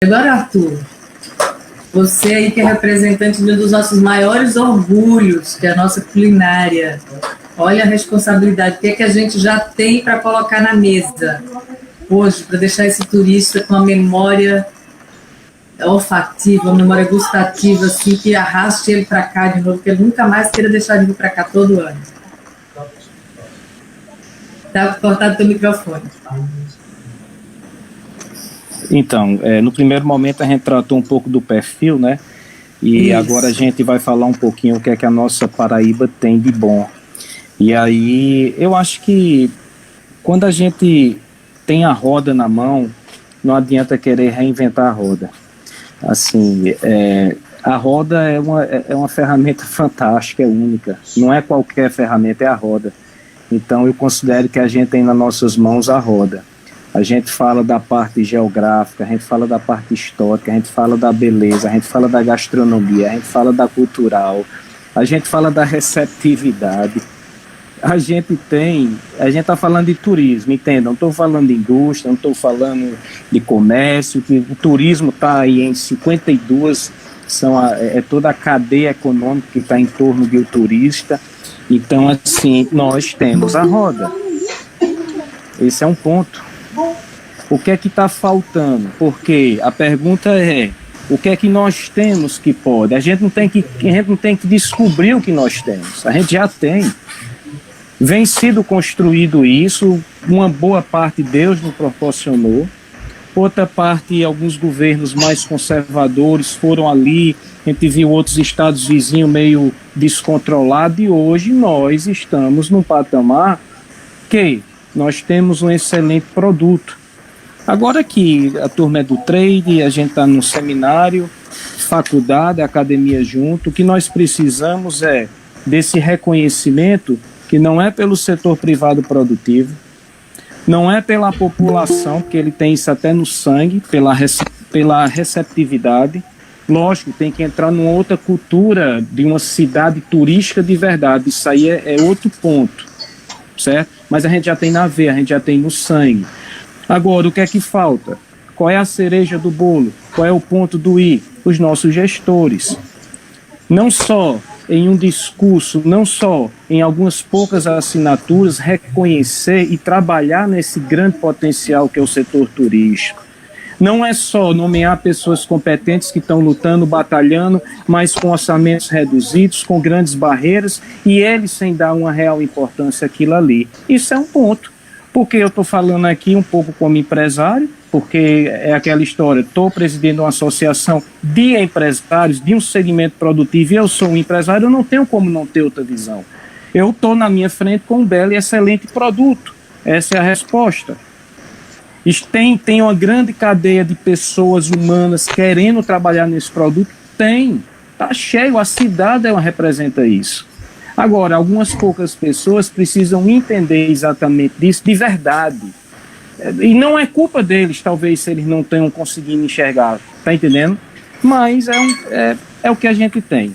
Agora, Arthur, você aí que é representante de um dos nossos maiores orgulhos, que é a nossa culinária. Olha a responsabilidade, o que é que a gente já tem para colocar na mesa hoje, para deixar esse turista com uma memória olfativa, uma memória gustativa, assim, que arraste ele para cá de novo, que ele nunca mais queira deixar de vir para cá todo ano. Está cortado teu microfone. Então, no primeiro momento a gente tratou um pouco do perfil, né? E Isso. Agora a gente vai falar um pouquinho o que é que a nossa Paraíba tem de bom. E aí, eu acho que quando a gente tem a roda na mão, não adianta querer reinventar a roda. Assim, a roda é uma ferramenta fantástica, é única. Não é qualquer ferramenta, é a roda. Então, eu considero que a gente tem nas nossas mãos a roda. A gente fala da parte geográfica, a gente fala da parte histórica, a gente fala da beleza, a gente fala da gastronomia, a gente fala da cultural, a gente fala da receptividade. A gente está falando de turismo, entenda, não estou falando de indústria, não estou falando de comércio, que o turismo está aí em 52, é toda a cadeia econômica que está em torno do turista. Então, assim, nós temos a roda. Esse é um ponto. O que é que está faltando? Porque a pergunta é, o que é que nós temos que pode? A gente não tem que descobrir o que nós temos, a gente já tem. Vem sido construído isso, uma boa parte Deus nos proporcionou, outra parte alguns governos mais conservadores foram ali, a gente viu outros estados vizinhos meio descontrolados e hoje nós estamos num patamar que nós temos um excelente produto. Agora que a turma é do trade, a gente está no seminário, faculdade, academia junto, o que nós precisamos é desse reconhecimento que não é pelo setor privado produtivo, não é pela população, porque ele tem isso até no sangue, pela receptividade. Lógico, tem que entrar numa outra cultura de uma cidade turística de verdade, isso aí é outro ponto, certo? Mas a gente já tem na veia, a gente já tem no sangue. Agora, o que é que falta? Qual é a cereja do bolo? Qual é o ponto do i? Os nossos gestores. Não só em um discurso, não só em algumas poucas assinaturas, reconhecer e trabalhar nesse grande potencial que é o setor turístico. Não é só nomear pessoas competentes que estão lutando, batalhando, mas com orçamentos reduzidos, com grandes barreiras, e eles sem dar uma real importância àquilo ali. Isso é um ponto. Porque eu estou falando aqui um pouco como empresário, porque é aquela história, estou presidindo uma associação de empresários, de um segmento produtivo, e eu sou um empresário, eu não tenho como não ter outra visão. Eu estou na minha frente com um belo e excelente produto. Essa é a resposta. Tem uma grande cadeia de pessoas humanas querendo trabalhar nesse produto? Tem. Está cheio, a cidade representa isso. Agora, algumas poucas pessoas precisam entender exatamente disso de verdade. E não é culpa deles, talvez, se eles não tenham conseguido enxergar. Está entendendo? Mas é o que a gente tem.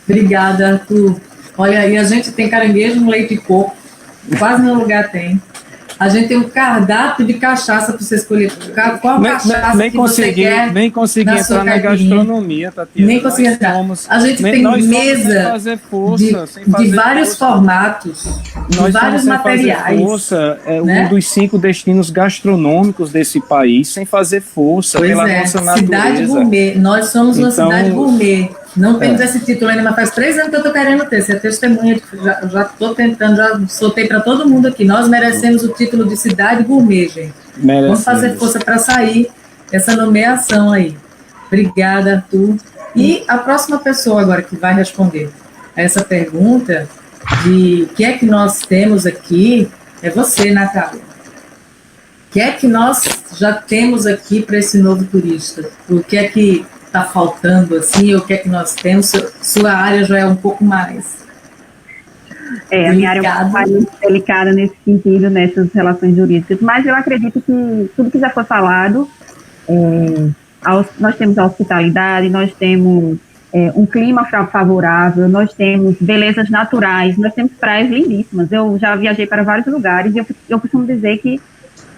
Obrigada, Arthur. Olha aí, a gente tem caranguejo no leite de coco, quase no lugar tem. A gente tem um cardápio de cachaça para você escolher. Qual cachaça que você quer? Nem consegui entrar na gastronomia, Tatiana. Nem consegui entrar. A gente tem mesa de vários formatos, de vários materiais. Força, um dos 5 destinos gastronômicos desse país, sem fazer força pela nossa natureza. Cidade gourmet. Nós somos uma cidade gourmet. Não temos esse título ainda, mas faz 3 anos que eu estou querendo ter. Você é testemunha, já estou tentando, já soltei para todo mundo aqui. Nós merecemos o título de cidade gourmet, gente. Vamos fazer força para sair essa nomeação aí. Obrigada, Arthur. E a próxima pessoa agora que vai responder a essa pergunta de o que é que nós temos aqui é você, Natália. O que é que nós já temos aqui para esse novo turista? O que é que está faltando, assim, o que é que nós temos? Sua área já é um pouco mais a minha área é um pouco mais delicada nesse sentido, nessas relações jurídicas, mas eu acredito que tudo que já foi falado, nós temos a hospitalidade, nós temos um clima favorável, nós temos belezas naturais, nós temos praias lindíssimas. Eu já viajei para vários lugares e eu costumo dizer que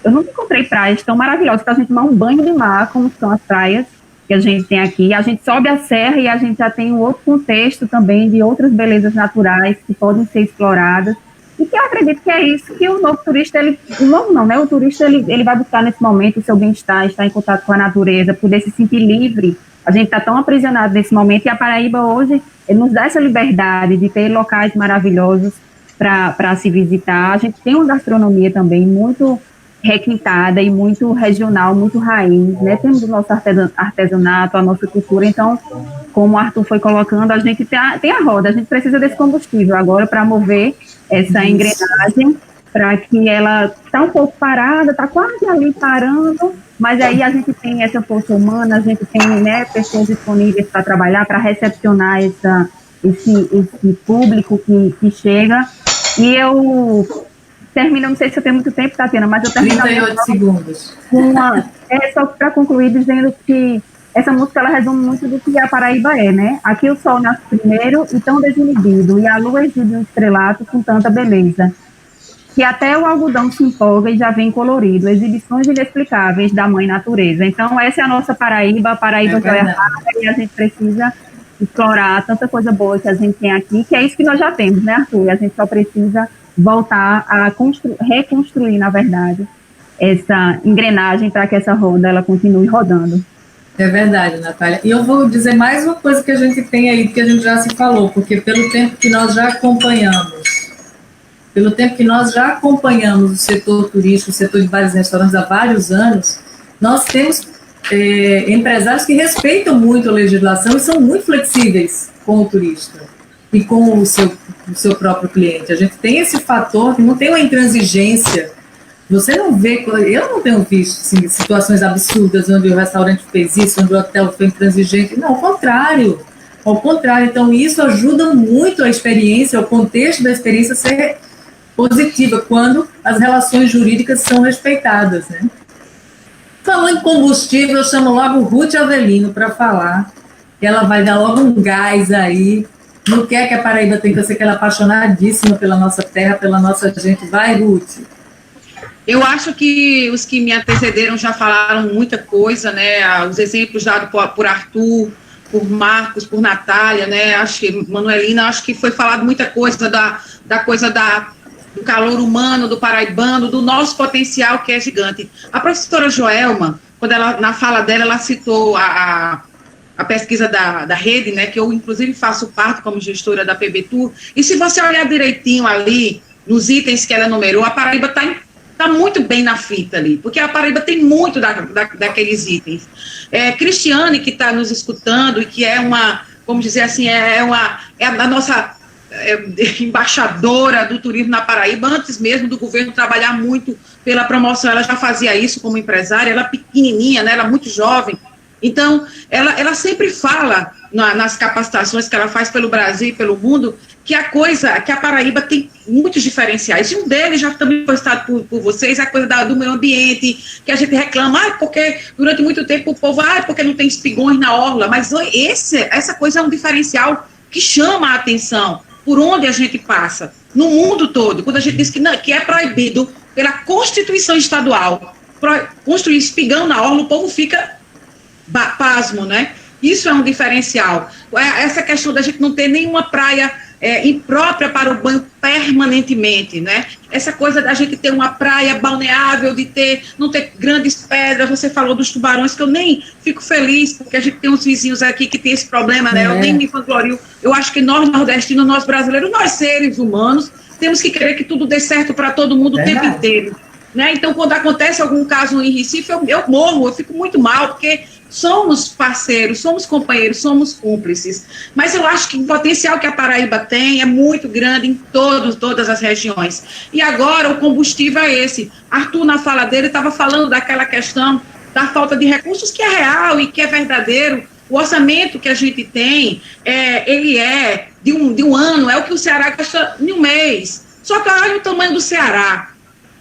eu nunca encontrei praias tão maravilhosas para a gente tomar um banho de mar, como são as praias que a gente tem aqui. A gente sobe a serra e a gente já tem um outro contexto também de outras belezas naturais que podem ser exploradas. E que eu acredito que é isso que o novo turista, o novo não, né? O turista, ele vai buscar nesse momento o seu bem-estar, estar em contato com a natureza, poder se sentir livre. A gente está tão aprisionado nesse momento e a Paraíba hoje nos dá essa liberdade de ter locais maravilhosos para se visitar. A gente tem uma gastronomia também muito requintada e muito regional, muito raiz, né? Temos o nosso artesanato, a nossa cultura. Então, como o Arthur foi colocando, a gente tem a roda, a gente precisa desse combustível agora para mover essa engrenagem, para que ela está um pouco parada, está quase ali parando, mas aí a gente tem essa força humana, a gente tem, né, pessoas disponíveis para trabalhar, para recepcionar esse público que chega. E eu termino, não sei se eu tenho muito tempo, Tatiana, mas eu termino 38 segundos. Só para concluir dizendo que essa música ela resume muito do que a Paraíba é, né? Aqui o sol nasce primeiro e tão desinibido, e a lua exibe um estrelato com tanta beleza, que até o algodão se empolga e já vem colorido, exibições inexplicáveis da mãe natureza. Então essa é a nossa Paraíba, a Paraíba joia rara, e a gente precisa explorar tanta coisa boa que a gente tem aqui, que é isso que nós já temos, né, Arthur? E a gente só precisa voltar a reconstruir, na verdade, essa engrenagem para que essa roda ela continue rodando. É verdade, Natália. E eu vou dizer mais uma coisa que a gente tem aí, que a gente já se falou, porque pelo tempo que nós já acompanhamos o setor turístico, o setor de bares e restaurantes há vários anos, nós temos empresários que respeitam muito a legislação e são muito flexíveis com o turista e com o seu próprio cliente. A gente tem esse fator que não tem uma intransigência. Você não vê, eu não tenho visto assim, situações absurdas onde o restaurante fez isso, onde o hotel foi intransigente. Não, ao contrário. Então isso ajuda muito a experiência, o contexto da experiência ser positiva, quando as relações jurídicas são respeitadas, né? Falando em combustível, eu chamo logo Ruth Avelino para falar, que ela vai dar logo um gás aí, no que é que a Paraíba tem, que eu sei que ela é apaixonadíssima pela nossa terra, pela nossa gente. Vai, Ruth. Eu acho que os que me antecederam já falaram muita coisa, né? Os exemplos dados por Arthur, por Marcos, por Natália, né? Acho que Manuelina, acho que foi falado muita coisa do calor humano, do paraibano, do nosso potencial que é gigante. A professora Joelma, quando ela, na fala dela, ela citou a pesquisa da rede, né? Que eu, inclusive, faço parte como gestora da PBTUR, e se você olhar direitinho ali, nos itens que ela numerou, a Paraíba está muito bem na fita ali, porque a Paraíba tem muito daqueles itens. Cristiane, que está nos escutando e que é uma, vamos dizer assim, é a nossa embaixadora do turismo na Paraíba, antes mesmo do governo trabalhar muito pela promoção, ela já fazia isso como empresária, ela pequenininha, né, ela muito jovem. Então, ela sempre fala nas capacitações que ela faz pelo Brasil e pelo mundo, que a Paraíba tem muitos diferenciais, e um deles já também foi citado por vocês, a coisa do meio ambiente, que a gente reclama, porque durante muito tempo o povo, porque não tem espigões na orla, mas essa coisa é um diferencial que chama a atenção, por onde a gente passa, no mundo todo, quando a gente diz que é proibido pela Constituição Estadual, construir espigão na orla, o povo fica pasmo, né? Isso é um diferencial. Essa questão da gente não ter nenhuma praia imprópria para o banho permanentemente, né? Essa coisa da gente ter uma praia balneável, de não ter grandes pedras. Você falou dos tubarões, que eu nem fico feliz, porque a gente tem uns vizinhos aqui que tem esse problema, né? Eu nem me vanglorio. Eu acho que nós nordestinos, nós brasileiros, nós seres humanos, temos que querer que tudo dê certo para todo mundo o tempo inteiro, né? Então, quando acontece algum caso em Recife, eu morro, eu fico muito mal, porque somos parceiros, somos companheiros, somos cúmplices. Mas eu acho que o potencial que a Paraíba tem é muito grande em todas as regiões. E agora o combustível é esse. Arthur, na fala dele, estava falando daquela questão da falta de recursos, que é real e que é verdadeiro. O orçamento que a gente tem, ele é de um ano, é o que o Ceará gasta em um mês. Só que olha o tamanho do Ceará.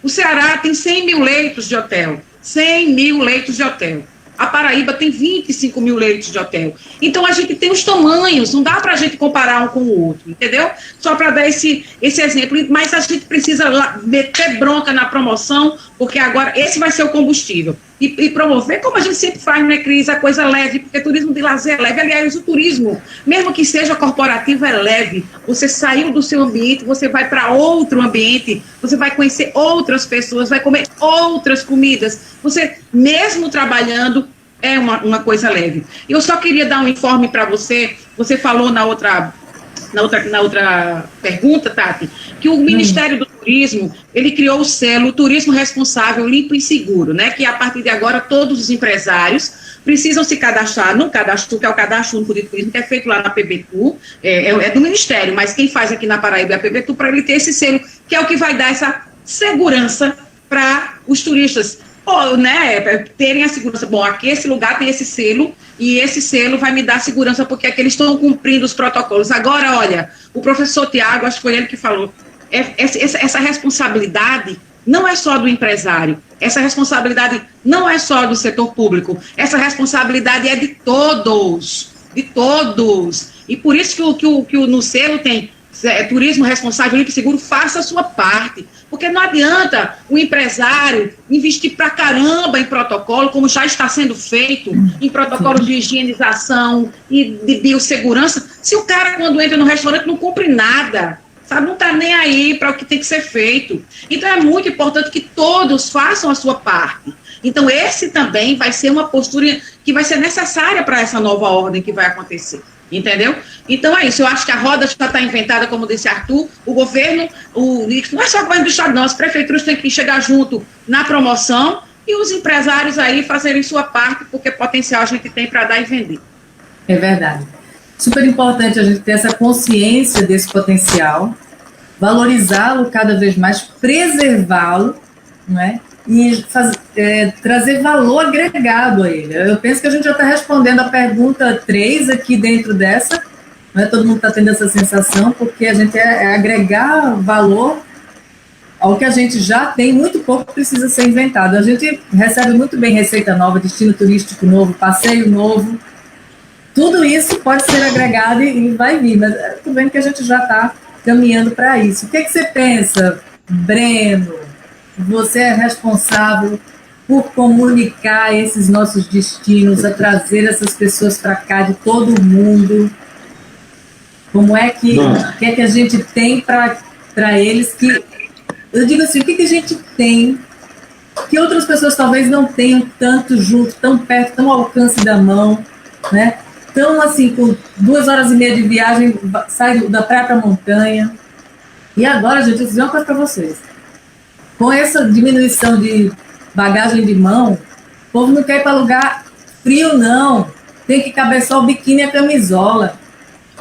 O Ceará tem 100 mil leitos de hotel. 100 mil leitos de hotel. A Paraíba tem 25 mil leitos de hotel. Então, a gente tem os tamanhos, não dá para a gente comparar um com o outro, entendeu? Só para dar esse exemplo. Mas a gente precisa meter bronca na promoção, porque agora esse vai ser o combustível. E promover, como a gente sempre faz, né, Cris, a coisa leve, porque turismo de lazer é leve. Aliás, o turismo, mesmo que seja corporativo, é leve. Você saiu do seu ambiente, você vai para outro ambiente, você vai conhecer outras pessoas, vai comer outras comidas. Você, mesmo trabalhando, é uma coisa leve. Eu só queria dar um informe para você. Você falou na outra pergunta, Tati, que o Ministério do Turismo, ele criou o selo Turismo Responsável, Limpo e Seguro, né, que a partir de agora todos os empresários precisam se cadastrar no cadastro, que é o Cadastro Único de Turismo, que é feito lá na PBTU, é do Ministério, mas quem faz aqui na Paraíba é a PBTU, para ele ter esse selo, que é o que vai dar essa segurança para os turistas, né, terem a segurança. Bom, aqui esse lugar tem esse selo, e esse selo vai me dar segurança, porque é que eles estão cumprindo os protocolos. Agora, olha, o professor Tiago, acho que foi ele que falou, essa responsabilidade não é só do empresário, essa responsabilidade não é só do setor público, essa responsabilidade é de todos, e por isso que no selo tem turismo responsável, limpo e seguro, faça a sua parte, porque não adianta o empresário investir pra caramba em protocolo, como já está sendo feito, em protocolos de higienização e de biossegurança, se o cara, quando entra no restaurante, não cumpre nada, sabe, não está nem aí para o que tem que ser feito. Então, é muito importante que todos façam a sua parte. Então, esse também vai ser uma postura que vai ser necessária para essa nova ordem que vai acontecer. Entendeu? Então é isso, eu acho que a roda já está inventada, como disse Arthur, o governo, não é só o governo do estado não, as prefeituras têm que chegar junto na promoção e os empresários aí fazerem sua parte, porque potencial a gente tem para dar e vender. É verdade. Super importante a gente ter essa consciência desse potencial, valorizá-lo cada vez mais, preservá-lo, não é? E trazer valor agregado a ele. Eu penso que a gente já está respondendo a pergunta 3 aqui dentro dessa, não é? Todo mundo está tendo essa sensação, porque a gente é agregar valor ao que a gente já tem, muito pouco precisa ser inventado. A gente recebe muito bem receita nova, destino turístico novo, passeio novo, tudo isso pode ser agregado e vai vir, mas tudo bem que a gente já está caminhando para isso. O que você pensa, Breno? Você é responsável por comunicar esses nossos destinos, a trazer essas pessoas para cá de todo mundo. Como é que, o que é que a gente tem para eles que... Eu digo assim, o que a gente tem que outras pessoas talvez não tenham tanto junto, tão perto, tão ao alcance da mão, né? Então, assim, com 2h30 de viagem, sai da praia para a montanha. E agora, gente, eu vou dizer uma coisa para vocês. Com essa diminuição de bagagem de mão, o povo não quer ir para lugar frio, não. Tem que caber só o biquíni e a camisola,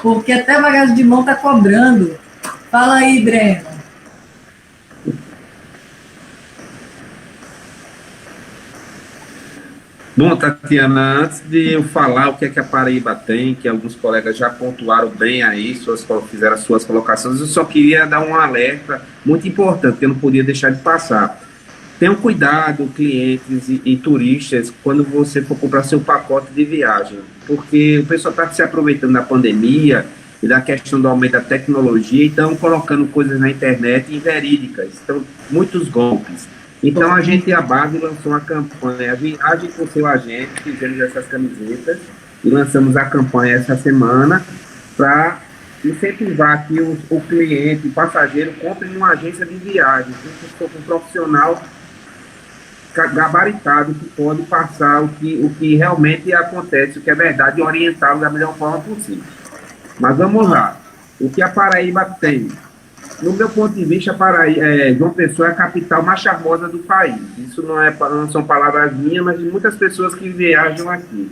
porque até a bagagem de mão está cobrando. Fala aí, Breno. Bom, Tatiana, antes de eu falar o que é que a Paraíba tem, que alguns colegas já pontuaram bem aí, fizeram as suas colocações, eu só queria dar um alerta muito importante, que eu não podia deixar de passar. Tenham cuidado, clientes e turistas, quando você for comprar seu pacote de viagem, porque o pessoal está se aproveitando da pandemia e da questão do aumento da tecnologia, e estão colocando coisas na internet inverídicas, então, muitos golpes. Então, a gente, a base, lançou uma campanha, Viagem com seu agente, fizemos essas camisetas e lançamos a campanha essa semana para incentivar que o cliente, o passageiro, compre em uma agência de viagem, se for um profissional gabaritado que pode passar o que realmente acontece, o que é verdade, e orientá-lo da melhor forma possível. Mas vamos lá. O que a Paraíba tem? No meu ponto de vista, João Pessoa é a capital mais charmosa do país. Isso não são palavras minhas, mas de muitas pessoas que viajam aqui.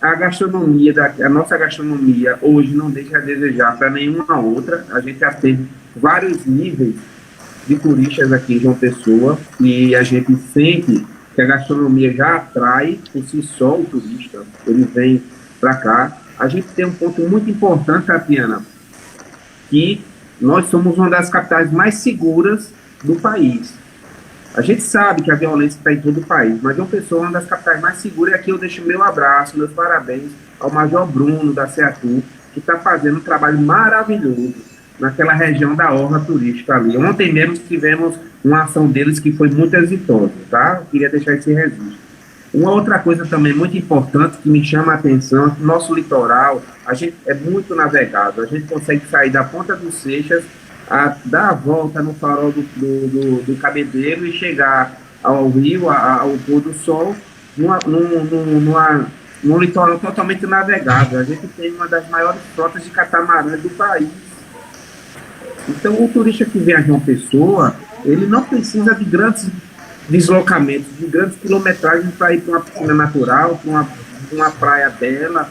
A gastronomia, a nossa gastronomia hoje não deixa a desejar para nenhuma outra. A gente já teve vários níveis de turistas aqui em João Pessoa e a gente sente que a gastronomia já atrai por si só o turista. Ele vem para cá. A gente tem um ponto muito importante, Tatiana, que nós somos uma das capitais mais seguras do país. A gente sabe que a violência está em todo o país, mas João Pessoa é uma das capitais mais seguras, e aqui eu deixo meu abraço, meus parabéns ao Major Bruno, da CEATU, que está fazendo um trabalho maravilhoso naquela região da orla turística ali. Ontem mesmo tivemos uma ação deles que foi muito exitosa, tá? Eu queria deixar esse registro. Uma outra coisa também muito importante que me chama a atenção é que nosso litoral, a gente é muito navegável, a gente consegue sair da Ponta dos Seixas, dar a volta no farol do Cabedelo e chegar ao rio, ao pôr do sol, num litoral totalmente navegável. A gente tem uma das maiores frotas de catamarãs do país. Então, o turista que vem a João Pessoa, ele não precisa de grandes deslocamentos, de grandes quilometragens para ir para uma piscina natural, para uma praia bela,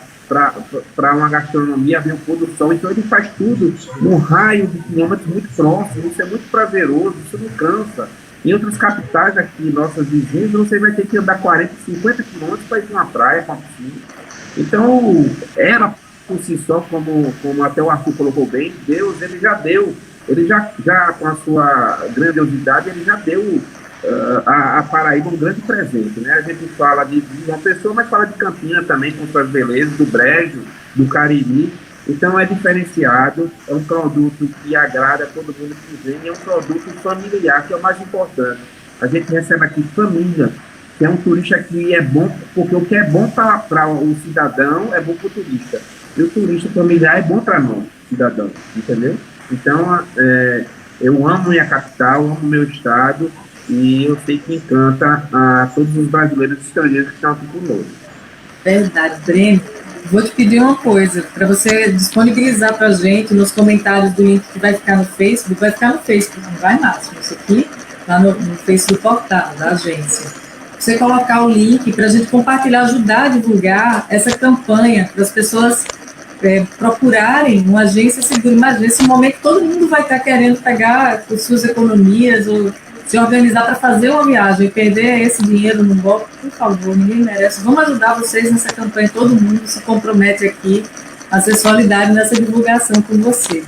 para uma gastronomia, ver o pôr do sol. Então, ele faz tudo num raio de quilômetros muito próximo. Isso é muito prazeroso, isso não cansa. Em outras capitais aqui, nossas vizinhas, você vai ter que andar 40, 50 quilômetros para ir para uma praia, para uma piscina. Então, ela por si só, como até o Arthur colocou bem, Deus, ele já deu, ele já com a sua grandiosidade, ele já deu a Paraíba um grande presente, né? A gente fala de uma pessoa, mas fala de Campina também, com suas belezas, do Brejo, do Cariri. Então é diferenciado, é um produto que agrada a todo mundo que vem, é um produto familiar, que é o mais importante. A gente recebe aqui família, que é um turista que é bom, porque o que é bom para o cidadão é bom para o turista. E o turista familiar é bom para nós, cidadão, entendeu? Então, eu amo minha capital, amo meu estado, e eu sei que encanta a todos os brasileiros e estrangeiros que estão aqui conosco. Verdade, Breno. Vou te pedir uma coisa, para você disponibilizar para a gente nos comentários do link que vai ficar no Facebook, não vai Márcio, isso aqui, lá no Face do portal, da agência. Você colocar o link para a gente compartilhar, ajudar a divulgar essa campanha, para as pessoas procurarem uma agência segura. Imagina, nesse momento todo mundo vai estar querendo pegar as suas economias ou se organizar para fazer uma viagem e perder esse dinheiro no golpe, por favor, ninguém merece. Vamos ajudar vocês nessa campanha, todo mundo se compromete aqui a ser solidário nessa divulgação com você.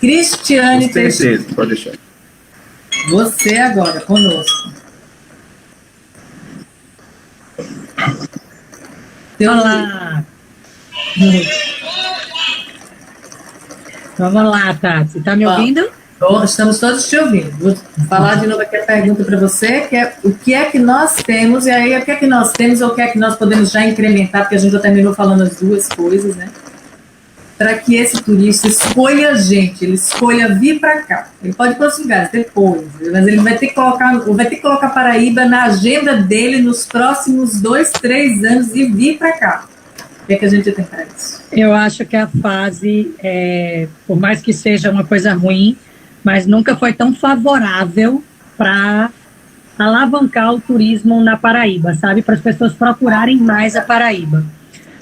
Cristiane Teixeira, pode deixar. Você agora, conosco. Olá! Vamos lá, Tati. Está me ouvindo? Estamos todos te ouvindo. Vou falar de novo aqui a pergunta para você, que é o que é que nós temos, e aí o que é que nós temos ou o que é que nós podemos já incrementar, porque a gente já terminou falando as duas coisas, né? Para que esse turista escolha a gente, ele escolha vir para cá. Ele pode ir para outros lugares depois, mas ele vai ter que colocar Paraíba na agenda dele nos próximos 2, 3 anos e vir para cá. O que é que a gente tem para isso? Eu acho que a fase, por mais que seja uma coisa ruim, mas nunca foi tão favorável para alavancar o turismo na Paraíba, sabe? Para as pessoas procurarem mais a Paraíba.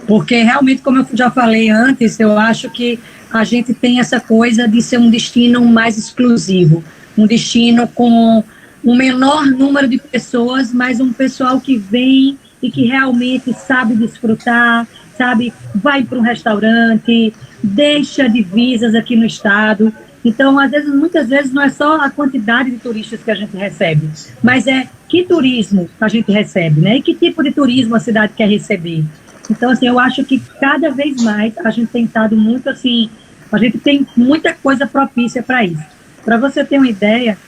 Porque realmente, como eu já falei antes, eu acho que a gente tem essa coisa de ser um destino mais exclusivo, um destino com um menor número de pessoas, mas um pessoal que vem e que realmente sabe desfrutar, sabe? Vai para um restaurante, deixa divisas aqui no estado. Então, muitas vezes, não é só a quantidade de turistas que a gente recebe, mas que turismo a gente recebe, né? E que tipo de turismo a cidade quer receber. Então, assim, eu acho que cada vez mais a gente tem estado muito, assim, a gente tem muita coisa propícia para isso. Para você ter uma ideia,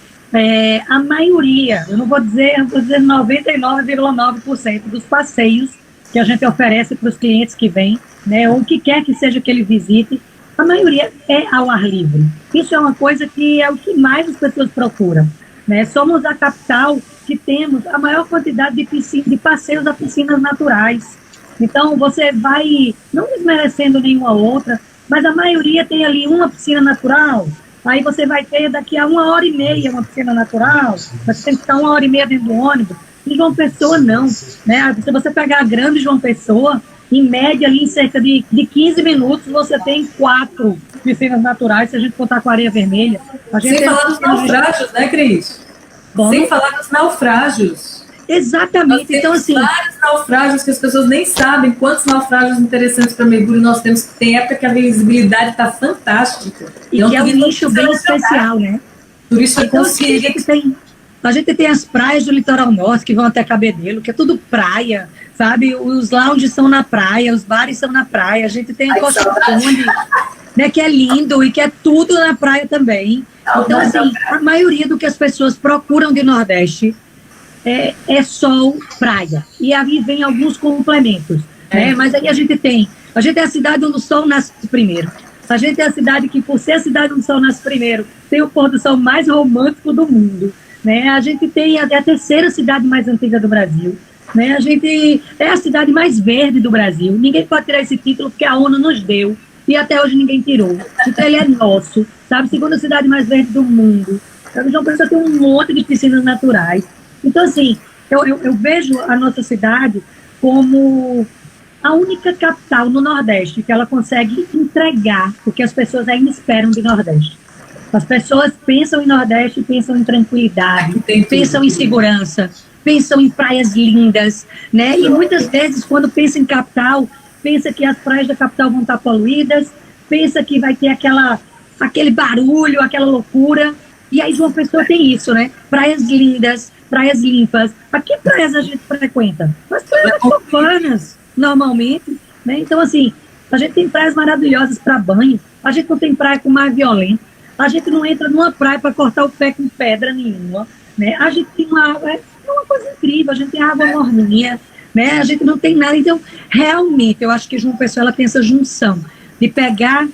a maioria, eu vou dizer 99,9% dos passeios que a gente oferece para os clientes que vêm, né? Ou o que quer que seja que ele visite, a maioria é ao ar livre. Isso é uma coisa que é o que mais as pessoas procuram, né? Somos a capital que temos a maior quantidade de passeios a piscinas naturais. Então, você vai, não desmerecendo nenhuma outra, mas a maioria tem ali uma piscina natural, aí você vai ter daqui a 1h30 uma piscina natural, você tem que ficar 1h30 dentro do ônibus. Em João Pessoa, não, né? Se você pegar a grande João Pessoa, em média, ali, em cerca de 15 minutos, você tem 4 piscinas naturais, se a gente contar com a areia vermelha. Sem falar dos naufrágios, né, Cris? Sem falar dos naufrágios. Exatamente. Então, assim, vários naufrágios que as pessoas nem sabem quantos naufrágios interessantes para mergulho nós temos. Tem época que a visibilidade está fantástica. E que é um nicho bem especial, né? Turista então, assim, a gente tem A gente tem as praias do litoral norte que vão até Cabedelo, que é tudo praia, sabe? Os lounges são na praia, os bares são na praia. A gente tem a Costa Conde, né, que é lindo e que é tudo na praia também. Então, assim, a maioria do que as pessoas procuram de Nordeste é sol, praia. E aí vem alguns complementos, né? Mas aí a gente é a cidade onde o sol nasce primeiro. A gente é a cidade que, por ser a cidade onde o sol nasce primeiro, tem o pôr do sol mais romântico do mundo, né? A gente tem a terceira cidade mais antiga do Brasil, né? A gente é a cidade mais verde do Brasil. Ninguém pode tirar esse título porque a ONU nos deu e até hoje ninguém tirou. Então ele é nosso, sabe? Segunda cidade mais verde do mundo. Sabe? João Pessoa tem um monte de piscinas naturais. Então, assim, eu vejo a nossa cidade como a única capital no Nordeste que ela consegue entregar o que as pessoas ainda esperam de Nordeste. As pessoas pensam em Nordeste, pensam em tranquilidade, pensam em segurança, pensam em praias lindas, né? E muitas vezes, quando pensa em capital, pensa que as praias da capital vão estar poluídas, pensa que vai ter aquele barulho, aquela loucura. E aí João Pessoa tem isso, né? Praias lindas, praias limpas. A que praias a gente frequenta? As praias profanas, normalmente, né? Então, assim, a gente tem praias maravilhosas para banho, a gente não tem praia com mar violento, a gente não entra numa praia para cortar o pé com pedra nenhuma, né? A gente tem uma coisa incrível, a gente tem água morninha, né? A gente não tem nada. Então, realmente, eu acho que João Pessoa ela tem essa junção de pegar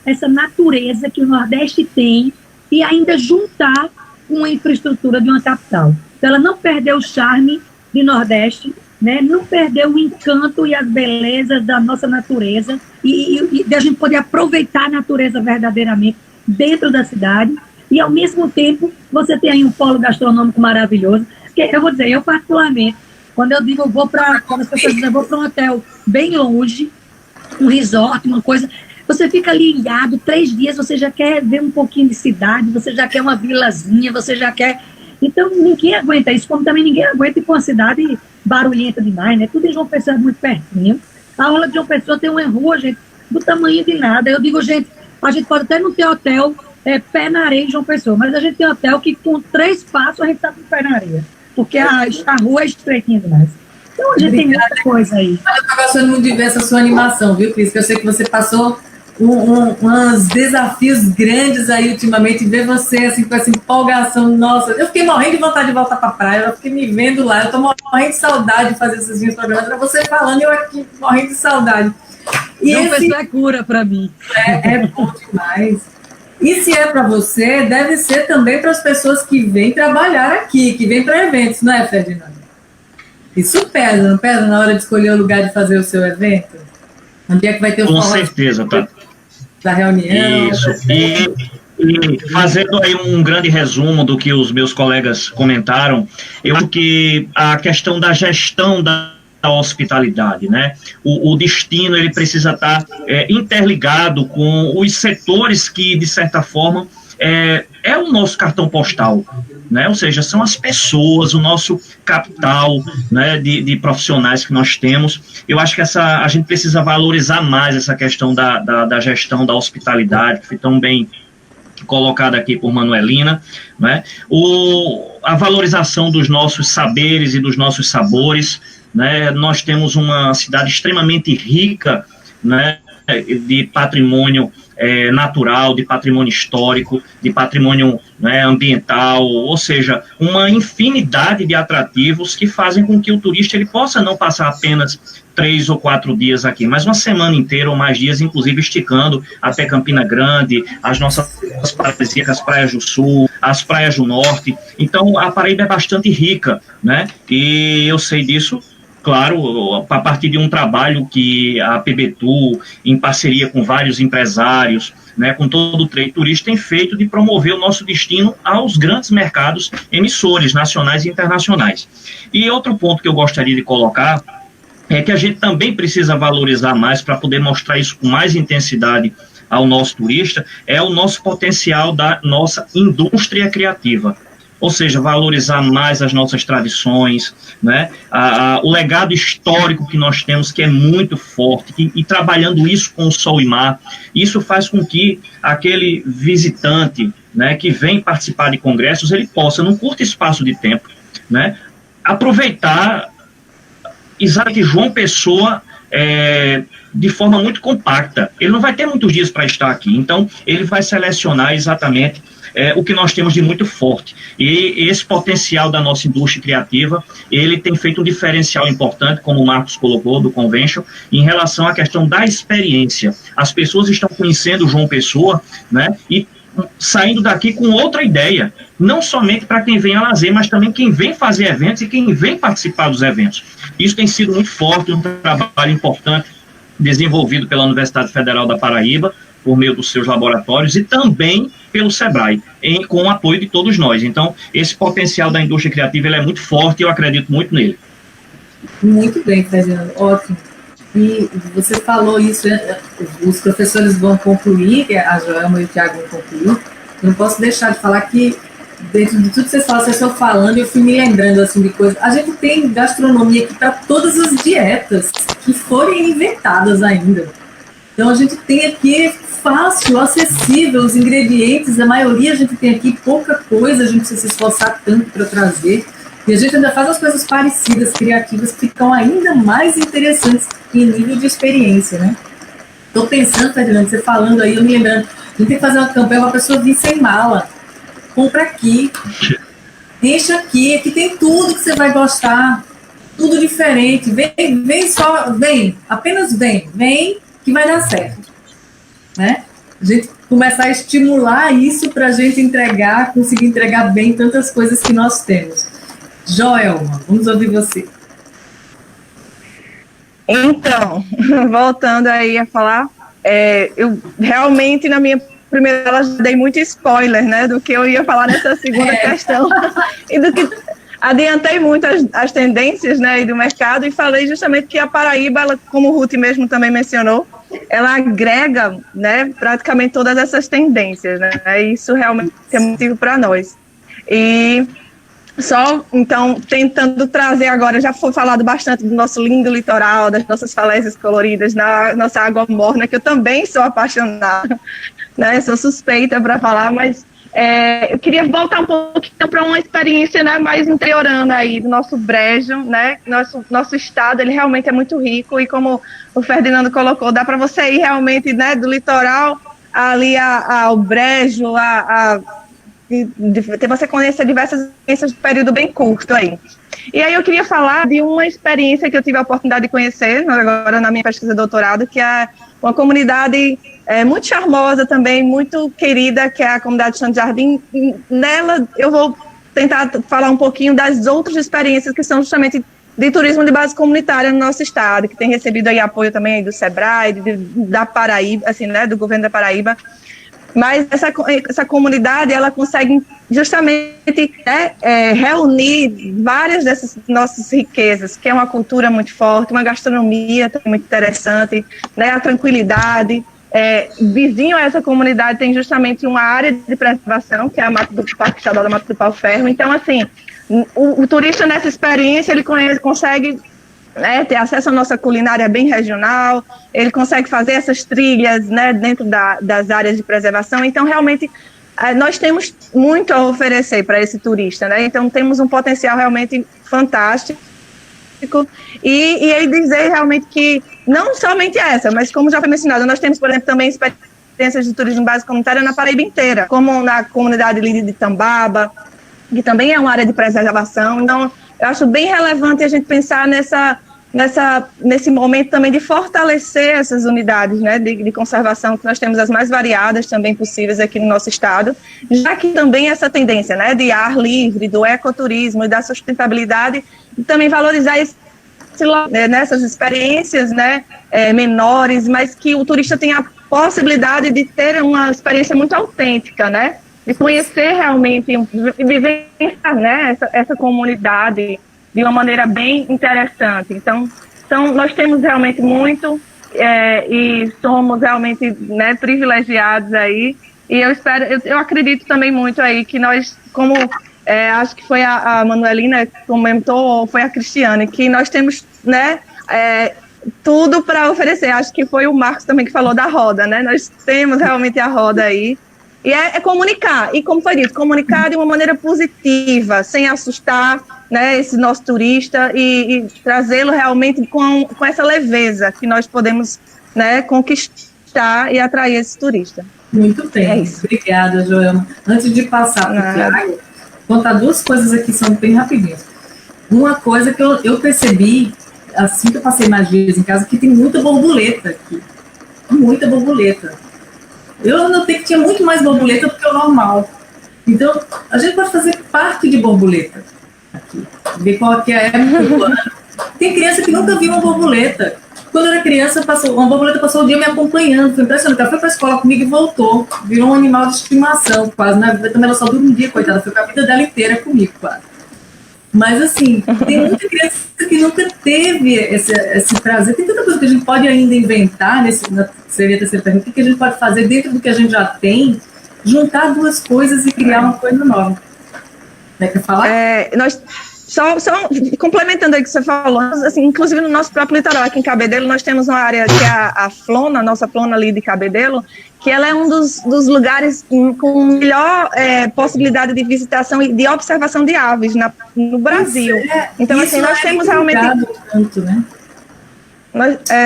essa natureza que o Nordeste tem e ainda juntar com a infraestrutura de uma capital. Então, ela não perdeu o charme de Nordeste, né? Não perdeu o encanto e as belezas da nossa natureza e de a gente poder aproveitar a natureza verdadeiramente dentro da cidade. E, ao mesmo tempo, você tem aí um polo gastronômico maravilhoso. Que eu vou dizer, eu particularmente, quando eu digo quando as pessoas dizem, eu vou para um hotel bem longe, um resort, uma coisa, você fica ali ilhado, 3 dias, você já quer ver um pouquinho de cidade, você já quer uma vilazinha, você já quer... Então, ninguém aguenta isso, como também ninguém aguenta ir para uma cidade barulhenta demais, né? Tudo em João Pessoa é muito pertinho. A orla de João Pessoa tem uma rua, gente, do tamanho de nada. Eu digo, gente, a gente pode até não ter hotel pé na areia em João Pessoa, mas a gente tem hotel que com 3 passos a gente está com o pé na areia, porque a rua é estreitinha demais. Então a gente tem muita coisa aí. Eu estou gostando muito de ver essa sua animação, viu, Cris? Que eu sei que você passou uns desafios grandes aí ultimamente, ver você assim com essa empolgação. Nossa, eu fiquei morrendo de vontade de voltar para a praia, eu fiquei me vendo lá, eu estou morrendo de saudade de fazer esses vídeos programas, para você falando e eu aqui morrendo de saudade. E João Pessoa é cura para mim. É bom demais. E se é para você, deve ser também para as pessoas que vêm trabalhar aqui, que vêm para eventos, não é, Ferdinando? Isso pesa, não pesa na hora de escolher o lugar de fazer o seu evento? Onde é que vai ter o Com certeza, tá? Da reunião? Isso. E fazendo aí um grande resumo do que os meus colegas comentaram, eu acho que a questão da gestão da hospitalidade, né? O destino ele precisa estar interligado com os setores que, de certa forma, é o nosso cartão postal, né? Ou seja, são as pessoas, o nosso capital, né, de profissionais que nós temos. Eu acho que a gente precisa valorizar mais essa questão da gestão da hospitalidade, que foi tão bem colocada aqui por Manuelina, né? A valorização dos nossos saberes e dos nossos sabores, né? Nós temos uma cidade extremamente rica, né, de patrimônio natural, de patrimônio histórico, de patrimônio, né, ambiental, ou seja, uma infinidade de atrativos que fazem com que o turista ele possa não passar apenas 3 ou 4 dias aqui, mas uma semana inteira ou mais dias, inclusive esticando até Campina Grande, as nossas praias, as praias do sul, as praias do norte. Então a Paraíba é bastante rica, né? E eu sei disso, claro, a partir de um trabalho que a PBTU, em parceria com vários empresários, né, com todo o trade turístico, tem feito de promover o nosso destino aos grandes mercados emissores nacionais e internacionais. E outro ponto que eu gostaria de colocar é que a gente também precisa valorizar mais para poder mostrar isso com mais intensidade ao nosso turista, é o nosso potencial da nossa indústria criativa. Ou seja, valorizar mais as nossas tradições, né? O legado histórico que nós temos, que é muito forte, e trabalhando isso com o sol e mar, isso faz com que aquele visitante, né, que vem participar de congressos, ele possa, num curto espaço de tempo, né, aproveitar exatamente João Pessoa de forma muito compacta. Ele não vai ter muitos dias para estar aqui, então ele vai selecionar exatamente o que nós temos de muito forte. E esse potencial da nossa indústria criativa, ele tem feito um diferencial importante, como o Marcos colocou, do Convention, em relação à questão da experiência. As pessoas estão conhecendo o João Pessoa, né, e saindo daqui com outra ideia, não somente para quem vem a lazer, mas também quem vem fazer eventos e quem vem participar dos eventos. Isso tem sido muito forte, um trabalho importante desenvolvido pela Universidade Federal da Paraíba, por meio dos seus laboratórios, e também pelo SEBRAE, com o apoio de todos nós. Então, esse potencial da indústria criativa ele é muito forte e eu acredito muito nele. Muito bem, Fernando, ótimo. E você falou isso, os professores vão concluir, a Joelma e o Tiago vão concluir. Eu não posso deixar de falar que, dentro de tudo que vocês falam, vocês estão falando, eu fui me lembrando assim, de coisas. A gente tem gastronomia aqui para todas as dietas que forem inventadas ainda. Então, a gente tem aqui fácil, acessível, os ingredientes, a maioria a gente tem aqui, pouca coisa, a gente precisa se esforçar tanto para trazer. E a gente ainda faz as coisas parecidas, criativas, que ficam ainda mais interessantes em nível de experiência, né? Estou pensando, Fernando, você falando aí, eu me lembrando, a gente tem que fazer uma campanha para a pessoa vir sem mala. Compra aqui, enche aqui tem tudo que você vai gostar, tudo diferente. Vem, apenas vem que vai dar certo, né? A gente começar a estimular isso para a gente conseguir entregar bem tantas coisas que nós temos. Joelma, vamos ouvir você. Então, voltando aí a falar, eu realmente na minha primeira aula dei muito spoiler, né, do que eu ia falar nessa segunda questão, e do que adiantei muito as tendências, né, do mercado, e falei justamente que a Paraíba, ela, como o Ruth mesmo também mencionou, ela agrega, né, praticamente todas essas tendências, né, isso realmente é motivo para nós. E só, então, tentando trazer agora, já foi falado bastante do nosso lindo litoral, das nossas falésias coloridas, na nossa água morna, que eu também sou apaixonada, né, sou suspeita para falar, mas eu queria voltar um pouquinho para uma experiência, né, mais interiorana aí do nosso Brejo, né, nosso estado, ele realmente é muito rico, e como o Ferdinando colocou, dá para você ir realmente, né, do litoral ali ao Brejo, você conhecer diversas experiências de período bem curto aí. E aí eu queria falar de uma experiência que eu tive a oportunidade de conhecer agora na minha pesquisa de doutorado, que é uma comunidade muito charmosa também, muito querida, que é a comunidade Chão de Jardim. Nela eu vou tentar falar um pouquinho das outras experiências que são justamente de turismo de base comunitária no nosso estado, que tem recebido aí apoio também aí do SEBRAE, da Paraíba, assim, né, do governo da Paraíba. Mas essa comunidade, ela consegue justamente, né, reunir várias dessas nossas riquezas, que é uma cultura muito forte, uma gastronomia também muito interessante, né, a tranquilidade. Vizinho a essa comunidade tem justamente uma área de preservação, que é a Mata do Parque Estadual da Mata do Pau Ferro. Então, assim, o turista nessa experiência, ele consegue ter acesso à nossa culinária bem regional, ele consegue fazer essas trilhas, né, dentro das áreas de preservação. Então, realmente, nós temos muito a oferecer para esse turista, né? Então, temos um potencial realmente fantástico. E aí dizer realmente que não somente essa, mas como já foi mencionado, nós temos, por exemplo, também experiências de turismo base comunitária na Paraíba inteira, como na comunidade Líder de Tambaba, que também é uma área de preservação. Então, eu acho bem relevante a gente pensar nesse momento também de fortalecer essas unidades, né, de conservação, que nós temos as mais variadas também possíveis aqui no nosso estado, já que também essa tendência, né, de ar livre, do ecoturismo e da sustentabilidade, e também valorizar nessas experiências, né, menores, mas que o turista tenha a possibilidade de ter uma experiência muito autêntica, né, de conhecer realmente e vivenciar, né, essa comunidade de uma maneira bem interessante. Então nós temos realmente muito e somos realmente, né, privilegiados aí, e eu acredito também muito aí que nós, como acho que foi a Manuelina que comentou, ou foi a Cristiane, que nós temos, né, tudo para oferecer. Acho que foi o Marcos também que falou da roda, né, nós temos realmente a roda aí, E é comunicar, e como foi dito, comunicar de uma maneira positiva, sem assustar, né, esse nosso turista e trazê-lo realmente com essa leveza que nós podemos, né, conquistar e atrair esse turista. Muito bem, obrigada, Joelma. Antes de passar para o Tiago, contar duas coisas aqui, são bem rapidinhas. Uma coisa que eu percebi, assim que eu passei mais dias em casa, que tem muita borboleta aqui. Muita borboleta. Eu notei que tinha muito mais borboleta do que o normal. Então, a gente pode fazer parte de borboleta aqui. Ver qual que é a época do ano. Tem criança que nunca viu uma borboleta. Quando eu era criança, uma borboleta passou o dia me acompanhando. Foi impressionante. Ela foi para a escola comigo e voltou. Virou um animal de estimação, quase. Na vida também ela só dorme um dia, coitada. Foi com a vida dela inteira comigo, quase. Mas, assim, tem muita criança que nunca teve esse prazer. Tem tanta coisa que a gente pode ainda inventar, seria a terceira pergunta, o que a gente pode fazer dentro do que a gente já tem, juntar duas coisas e criar uma coisa nova. Quer falar? Só complementando aí o que você falou, assim, inclusive no nosso próprio litoral, aqui em Cabedelo, nós temos uma área que é a Flona, a nossa Flona ali de Cabedelo, que ela é um dos lugares com melhor possibilidade de visitação e de observação de aves no Brasil. Então, assim, nós temos realmente... Tanto, né?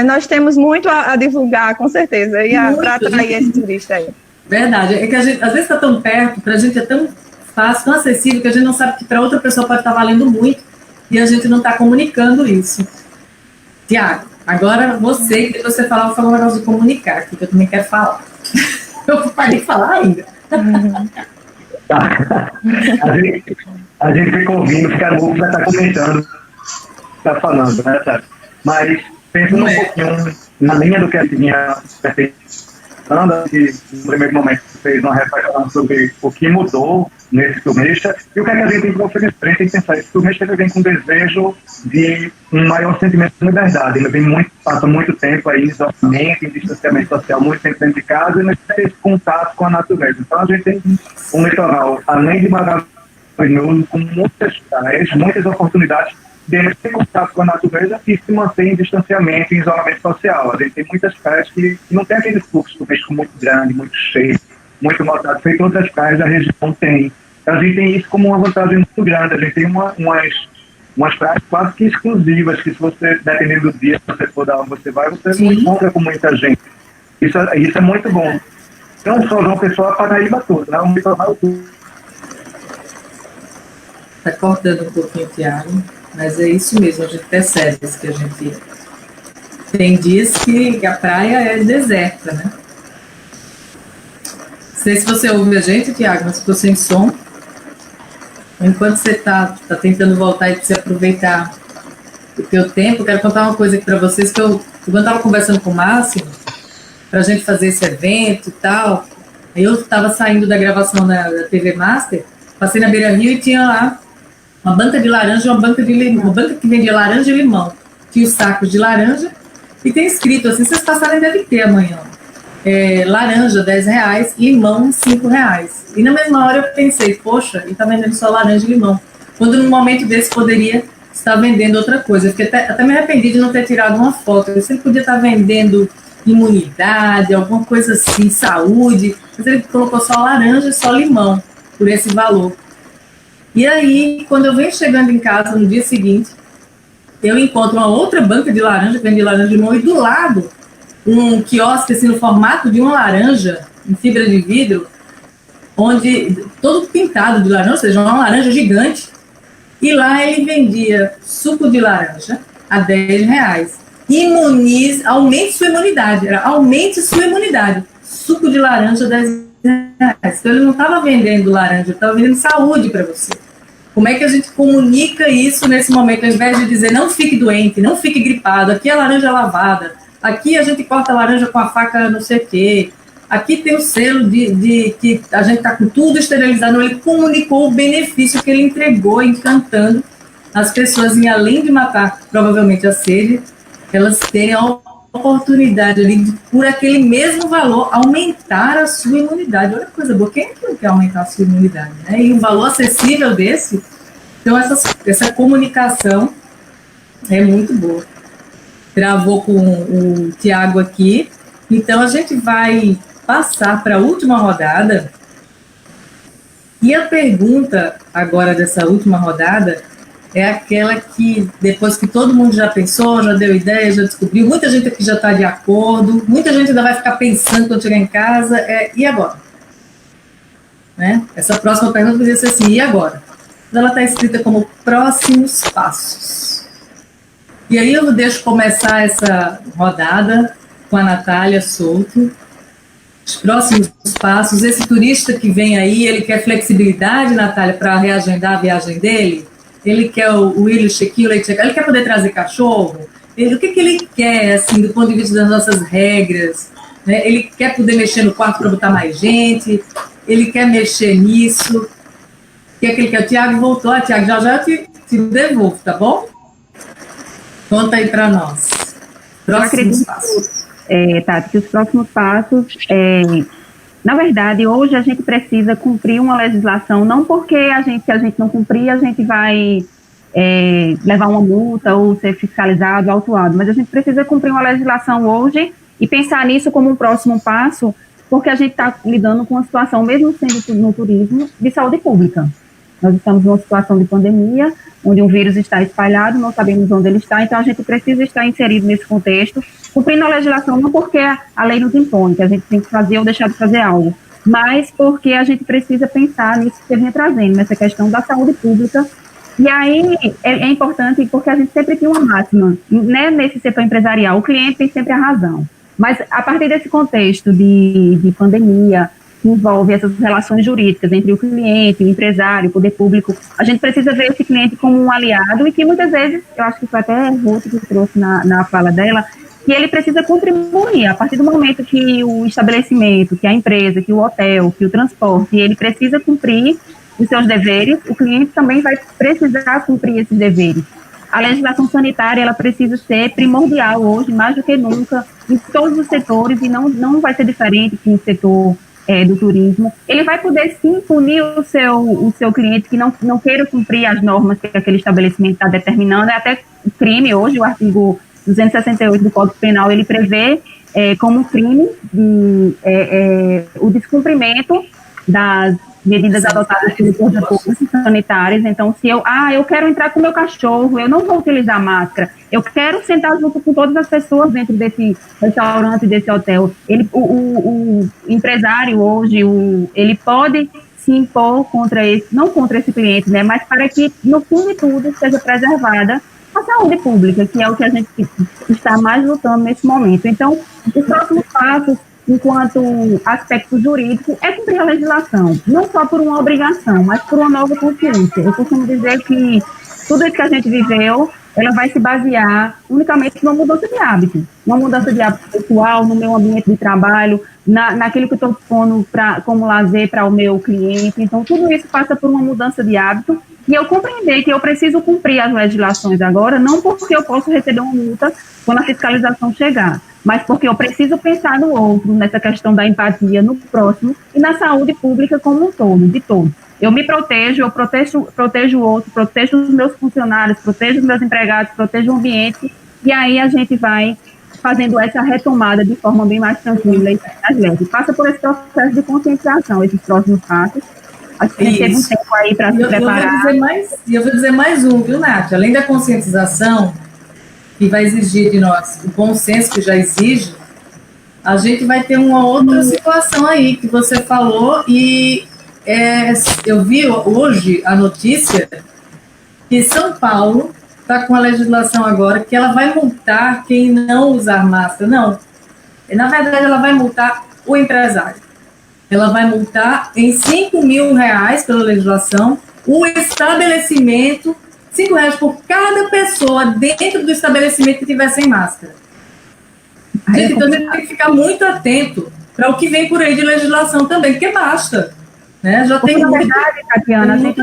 Nós temos muito a divulgar, com certeza, e para atrair esse turista aí. Verdade, é que a gente, às vezes está tão perto, para a gente é tão fácil, tão acessível, que a gente não sabe que para outra pessoa pode estar valendo muito e a gente não está comunicando isso. Tiago, agora você, que você falou um negócio de comunicar, que eu também quero falar. Eu parei de falar ainda. A gente fica ouvindo, fica louco, vai estar comentando, está falando, né, sabe? Mas pensando um pouquinho na linha do que a vinha falando, que no primeiro momento fez uma reflexão sobre o que mudou nesse turista e o que a gente tem que oferecer. A gente tem que pensar, esse turista vem com desejo de um maior sentimento de liberdade. Ele passa muito tempo aí em isolamento, em distanciamento social, muito tempo dentro de casa e não tem esse contato com a natureza. Então a gente tem um litoral, além de maravilhoso, com muitas praias, muitas oportunidades de ter contato com a natureza e se manter em distanciamento, em isolamento social. A gente tem muitas praias que não tem aquele fluxo turístico muito grande, muito cheio, muito notado, feito outras praias da região tem. A gente tem isso como uma vantagem muito grande. A gente tem umas praias quase que exclusivas, que se você, dependendo do dia, se você for dar onde você vai, você não encontra com muita gente. Isso é muito bom. Não só João Pessoa, a Paraíba toda, né? O litoral todo. Está cortando um pouquinho, Tiago, mas é isso mesmo, a gente percebe isso que a gente... Tem dias que a praia é deserta, né? Não sei se você ouve a gente, Tiago, mas ficou sem som. Enquanto você está tentando voltar e precisa aproveitar o teu tempo, eu quero contar uma coisa aqui para vocês, que quando eu estava conversando com o Márcio, para a gente fazer esse evento e tal, eu estava saindo da gravação da TV Master, passei na Beira Rio e tinha lá uma banca de laranja, uma banca que vendia laranja e limão. Tinha os sacos de laranja e tem escrito assim, vocês passarem deve ter amanhã. Laranja R$10, limão R$5. E na mesma hora eu pensei, poxa, ele está vendendo só laranja e limão. Quando num momento desse poderia estar vendendo outra coisa. Eu fiquei até me arrependi de não ter tirado uma foto. Eu sempre podia estar vendendo imunidade, alguma coisa assim, saúde. Mas ele colocou só laranja e só limão, por esse valor. E aí, quando eu venho chegando em casa no dia seguinte, eu encontro uma outra banca de laranja, que vende laranja e limão, e do lado, um quiosque assim, no formato de uma laranja, em fibra de vidro, onde todo pintado de laranja, ou seja, uma laranja gigante, e lá ele vendia suco de laranja a R$10. Aumente sua imunidade, aumente sua imunidade, suco de laranja R$10. Então ele não estava vendendo laranja, ele estava vendendo saúde para você. Como é que a gente comunica isso nesse momento, ao invés de dizer não fique doente, não fique gripado, aqui é laranja lavada, aqui a gente corta a laranja com a faca não sei o quê, aqui tem o selo de que a gente está com tudo esterilizado. Ele comunicou o benefício que ele entregou, encantando as pessoas, e além de matar provavelmente a sede, elas têm a oportunidade ali de, por aquele mesmo valor, aumentar a sua imunidade. Olha que coisa boa, quem não quer aumentar a sua imunidade, né? E um valor acessível desse, então essa comunicação é muito boa. Gravou com o Tiago aqui, então a gente vai passar para a última rodada, E a pergunta agora dessa última rodada é aquela que, depois que todo mundo já pensou, já deu ideia, já descobriu, muita gente aqui já está de acordo, muita gente ainda vai ficar pensando quando chegar em casa, e agora? Né? Essa próxima pergunta poderia ser assim, e agora? Ela está escrita como próximos passos. E aí eu deixo começar essa rodada com a Natália Souto. Os próximos passos, esse turista que vem aí, ele quer flexibilidade, Natália, para reagendar a viagem dele? Ele quer o Willy Chequinho, ele quer poder trazer cachorro? O que ele quer, assim, do ponto de vista das nossas regras? Né? Ele quer poder mexer no quarto para botar mais gente? Ele quer mexer nisso? O que é que ele quer? O Tiago voltou. Tiago, já eu te devolvo, tá bom? Conta aí para nós. Próximos passos. Tati, que os próximos passos, na verdade, hoje a gente precisa cumprir uma legislação, não porque se a gente não cumprir, a gente vai levar uma multa ou ser fiscalizado, autuado, mas a gente precisa cumprir uma legislação hoje e pensar nisso como um próximo passo, porque a gente está lidando com uma situação, mesmo sendo no turismo, de saúde pública. Nós estamos numa situação de pandemia, onde o vírus está espalhado, não sabemos onde ele está, então a gente precisa estar inserido nesse contexto, cumprindo a legislação, não porque a lei nos impõe, que a gente tem que fazer ou deixar de fazer algo, mas porque a gente precisa pensar nisso que você vinha trazendo, nessa questão da saúde pública. E aí é importante porque a gente sempre tem uma máxima, né, nesse setor empresarial, o cliente tem sempre a razão. Mas a partir desse contexto de pandemia, que envolve essas relações jurídicas entre o cliente, o empresário, o poder público, a gente precisa ver esse cliente como um aliado e que muitas vezes, eu acho que foi até a Ruth que trouxe na fala dela, que ele precisa contribuir. A partir do momento que o estabelecimento, que a empresa, que o hotel, que o transporte, ele precisa cumprir os seus deveres, o cliente também vai precisar cumprir esses deveres. A legislação sanitária, ela precisa ser primordial hoje, mais do que nunca, em todos os setores, e não vai ser diferente que no setor do turismo. Ele vai poder sim punir o seu cliente que não queira cumprir as normas que aquele estabelecimento está determinando. É até crime hoje, o artigo 268 do Código Penal, ele prevê como crime o descumprimento das medidas adotadas pelas forças sanitárias. Então, se eu quero entrar com o meu cachorro, eu não vou utilizar máscara, eu quero sentar junto com todas as pessoas dentro desse restaurante, desse hotel. O empresário hoje, ele pode se impor não contra esse cliente, né, mas para que, no fim de tudo, seja preservada a saúde pública, que é o que a gente está mais lutando nesse momento. Então, os próximos passos, enquanto aspecto jurídico, é cumprir a legislação, não só por uma obrigação, mas por uma nova consciência. Eu costumo dizer que tudo isso que a gente viveu, ela vai se basear unicamente numa mudança de hábito, uma mudança de hábito pessoal, no meu ambiente de trabalho, naquilo que eu estou dispondo como lazer para o meu cliente. Então, tudo isso passa por uma mudança de hábito, e eu compreender que eu preciso cumprir as legislações agora, não porque eu posso receber uma multa quando a fiscalização chegar, mas porque eu preciso pensar no outro, nessa questão da empatia, no próximo, e na saúde pública como um todo, de todos. Eu me protejo, eu protejo o outro, protejo os meus funcionários, protejo os meus empregados, protejo o ambiente, e aí a gente vai fazendo essa retomada de forma bem mais tranquila e mais leve. Passa por esse processo de conscientização, esses próximos passos. Acho que a gente teve um tempo aí para se preparar. Eu vou dizer mais um, viu, Nath? Além da conscientização, que vai exigir de nós o bom senso que já exige, a gente vai ter uma outra situação aí que você falou, e eu vi hoje a notícia que São Paulo está com a legislação agora que ela vai multar quem não usar máscara. Não, na verdade ela vai multar o empresário. Ela vai multar em R$5 mil pela legislação o estabelecimento, R$5 por cada pessoa dentro do estabelecimento que tiver sem máscara. Gente, então a gente tem que ficar muito atento para o que vem por aí de legislação também, porque basta. Né? Já tem muito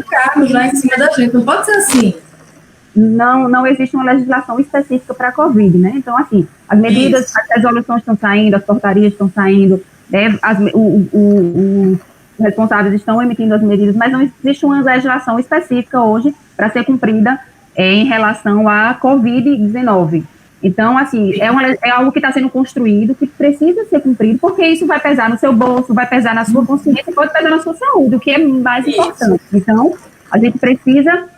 cargo já em cima da gente, não pode ser assim. Não existe uma legislação específica para a Covid, né? Então, assim, as medidas, as resoluções estão saindo, as portarias estão saindo, os responsáveis estão emitindo as medidas, mas não existe uma legislação específica hoje para ser cumprida em relação à Covid-19. Então, assim, é algo que está sendo construído, que precisa ser cumprido, porque isso vai pesar no seu bolso, vai pesar na sua consciência e pode pesar na sua saúde, o que é mais importante. Então, a gente precisa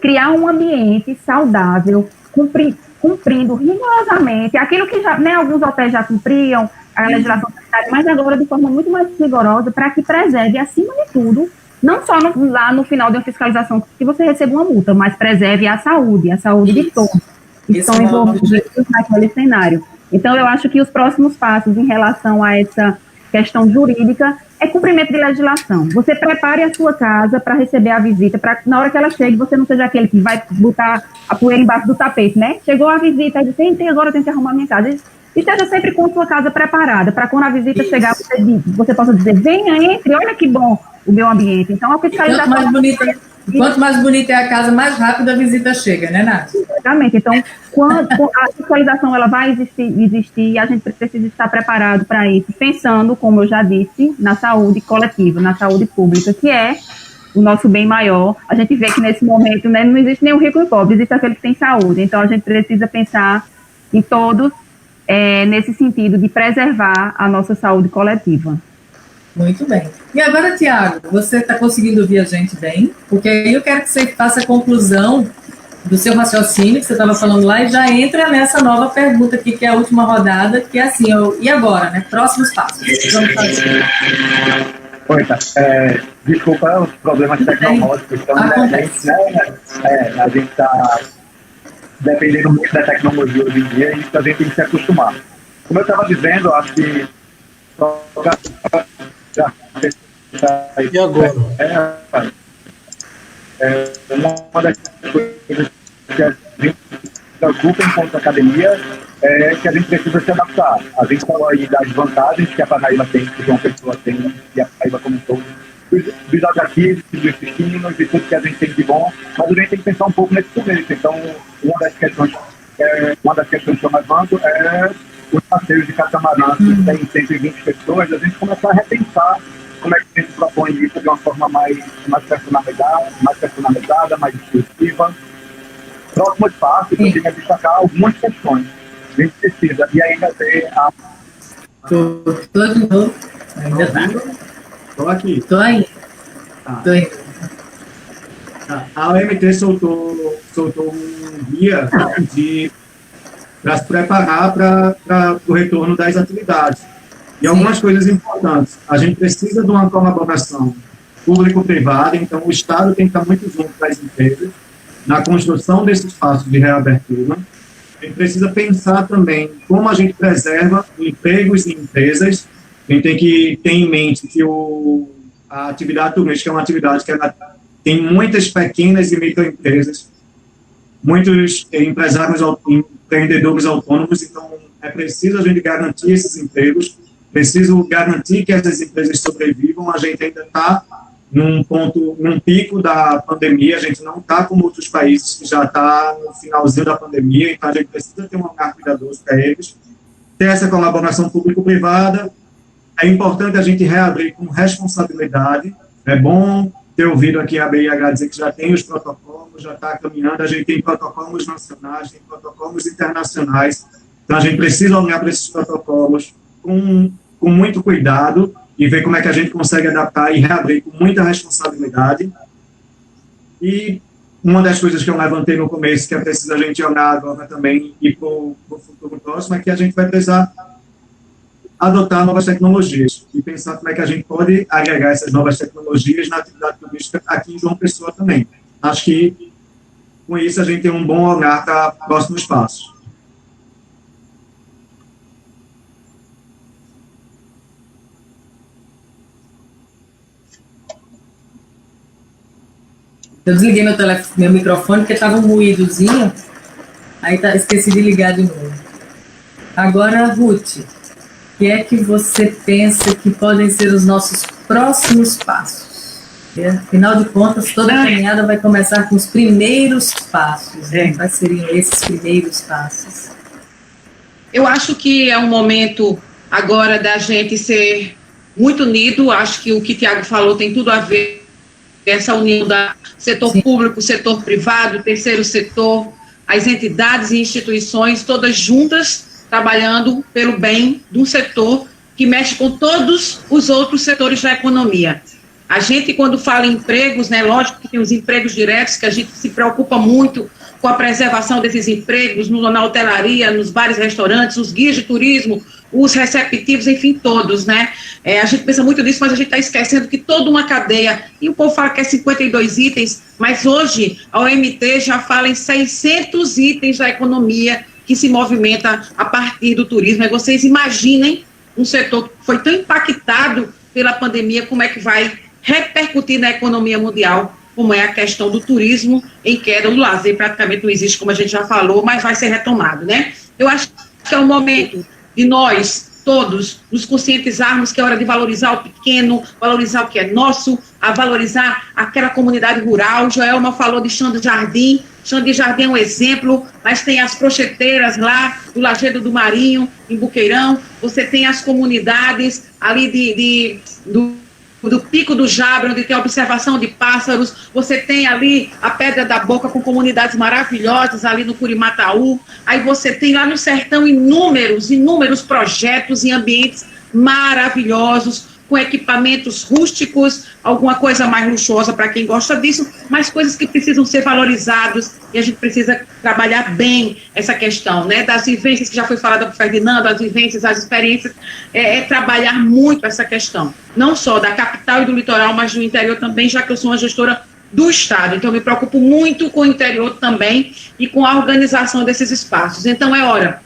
criar um ambiente saudável, cumprindo rigorosamente aquilo que já, né, alguns hotéis já cumpriam, a legislação sanitária, mas agora de forma muito mais rigorosa, para que preserve, acima de tudo, não só lá no final de uma fiscalização que você receba uma multa, mas preserve a saúde de todos que estão envolvidos naquele cenário. Então, eu acho que os próximos passos em relação a essa questão jurídica é cumprimento de legislação. Você prepare a sua casa para receber a visita, para na hora que ela chegue, você não seja aquele que vai botar a poeira embaixo do tapete, né? Chegou a visita, aí disse, agora eu tenho que arrumar minha casa. E esteja sempre com a sua casa preparada, para quando a visita chegar, você possa dizer, venha, entre, olha que bom o meu ambiente. Então, a fiscalização... Quanto mais bonita é a casa, mais rápido a visita chega, né, Nath? Exatamente. Então, quando a fiscalização ela vai existir, a gente precisa estar preparado para isso, pensando, como eu já disse, na saúde coletiva, na saúde pública, que é o nosso bem maior. A gente vê que nesse momento, né, não existe nem o rico e o pobre, existe aquele que tem saúde. Então, a gente precisa pensar em todos nesse sentido de preservar a nossa saúde coletiva. Muito bem. E agora, Tiago, você está conseguindo ouvir a gente bem? Porque aí eu quero que você faça a conclusão do seu raciocínio, que você estava falando lá, e já entra nessa nova pergunta aqui, que é a última rodada, que é assim, e agora, né? Próximos passos. Vamos fazer. Oi, tá. Desculpa os problemas tecnológicos. Então, a gente está dependendo muito da tecnologia hoje em dia, e isso a gente tem que se acostumar. Como eu estava dizendo, acho que e agora? Uma das coisas que a gente preocupa enquanto academia é que a gente precisa se adaptar. A gente falou aí das vantagens que a Paraíba tem, que uma pessoa tem, e a Paraíba como um todo, dos atrativos, dos destinos e tudo que a gente tem de bom, mas a gente tem que pensar um pouco nesse começo. Então, uma das questões que eu levanto é os passeios de catamarã, que tem 120 pessoas, a gente começar a repensar como é que a gente propõe isso de uma forma mais personalizada, mais exclusiva. Próximo espaço, eu queria destacar algumas questões. A gente precisa, e ainda ter a... Estou de novo. Ainda está. Estou aqui. Estou aí. Estou aí. A OMT soltou um guia para se preparar para o retorno das atividades. E algumas coisas importantes. A gente precisa de uma colaboração público-privada, então o Estado tem que estar muito junto com as empresas na construção desses espaços de reabertura. A gente precisa pensar também como a gente preserva empregos e empresas. A gente tem que ter em mente que a atividade turística é uma atividade que ela tem muitas pequenas e microempresas, muitos empreendedores autônomos, então é preciso a gente garantir esses empregos, preciso garantir que essas empresas sobrevivam. A gente ainda está num pico da pandemia, a gente não está como outros países que já está no finalzinho da pandemia, então a gente precisa ter um olhar cuidadoso para eles, ter essa colaboração público-privada. É importante a gente reabrir com responsabilidade. É bom ter ouvido aqui a BIH dizer que já tem os protocolos, já está caminhando, a gente tem protocolos nacionais, tem protocolos internacionais, então a gente precisa olhar para esses protocolos com muito cuidado e ver como é que a gente consegue adaptar e reabrir com muita responsabilidade. E uma das coisas que eu levantei no começo, que é preciso a gente olhar agora também e para o futuro próximo, é que a gente vai precisar adotar novas tecnologias e pensar como é que a gente pode agregar essas novas tecnologias na atividade turística aqui em João Pessoa também. Acho que, com isso, a gente tem um bom olhar para próximos passos. Eu desliguei meu microfone porque estava um moídozinho, aí esqueci de ligar de novo. Agora, Ruth, o que é que você pensa que podem ser os nossos próximos passos? Afinal de contas, toda a caminhada vai começar com os primeiros passos. Quais seriam esses primeiros passos? Eu acho que é um momento agora da gente ser muito unido. Acho que o que o Tiago falou tem tudo a ver, essa união da setor público, setor privado, terceiro setor, as entidades e instituições todas juntas, trabalhando pelo bem de um setor que mexe com todos os outros setores da economia. A gente, quando fala em empregos, né, lógico que tem os empregos diretos, que a gente se preocupa muito com a preservação desses empregos na hotelaria, nos bares e restaurantes, os guias de turismo, os receptivos, enfim, todos, né? A gente pensa muito nisso, mas a gente está esquecendo que toda uma cadeia, e o povo fala que é 52 itens, mas hoje a OMT já fala em 600 itens da economia que se movimenta a partir do turismo. E vocês imaginem um setor que foi tão impactado pela pandemia, como é que vai repercutir na economia mundial, como é a questão do turismo em queda. O lazer praticamente não existe, como a gente já falou, mas vai ser retomado, né? Eu acho que é o momento de nós todos nos conscientizarmos que é hora de valorizar o pequeno, valorizar o que é nosso, a valorizar aquela comunidade rural. Joelma falou de Chão do Jardim. Chão de Jardim é um exemplo, mas tem as crocheteiras lá do Lajedo do Marinho, em Buqueirão. Você tem as comunidades ali do Pico do Jabre, onde tem a observação de pássaros. Você tem ali a Pedra da Boca, com comunidades maravilhosas ali no Curimataú. Aí você tem lá no sertão inúmeros projetos em ambientes maravilhosos, com equipamentos rústicos, alguma coisa mais luxuosa para quem gosta disso, mas coisas que precisam ser valorizadas, e a gente precisa trabalhar bem essa questão, né, das vivências que já foi falada por Ferdinando, as vivências, as experiências, trabalhar muito essa questão, não só da capital e do litoral, mas do interior também, já que eu sou uma gestora do Estado, então eu me preocupo muito com o interior também e com a organização desses espaços. Então é hora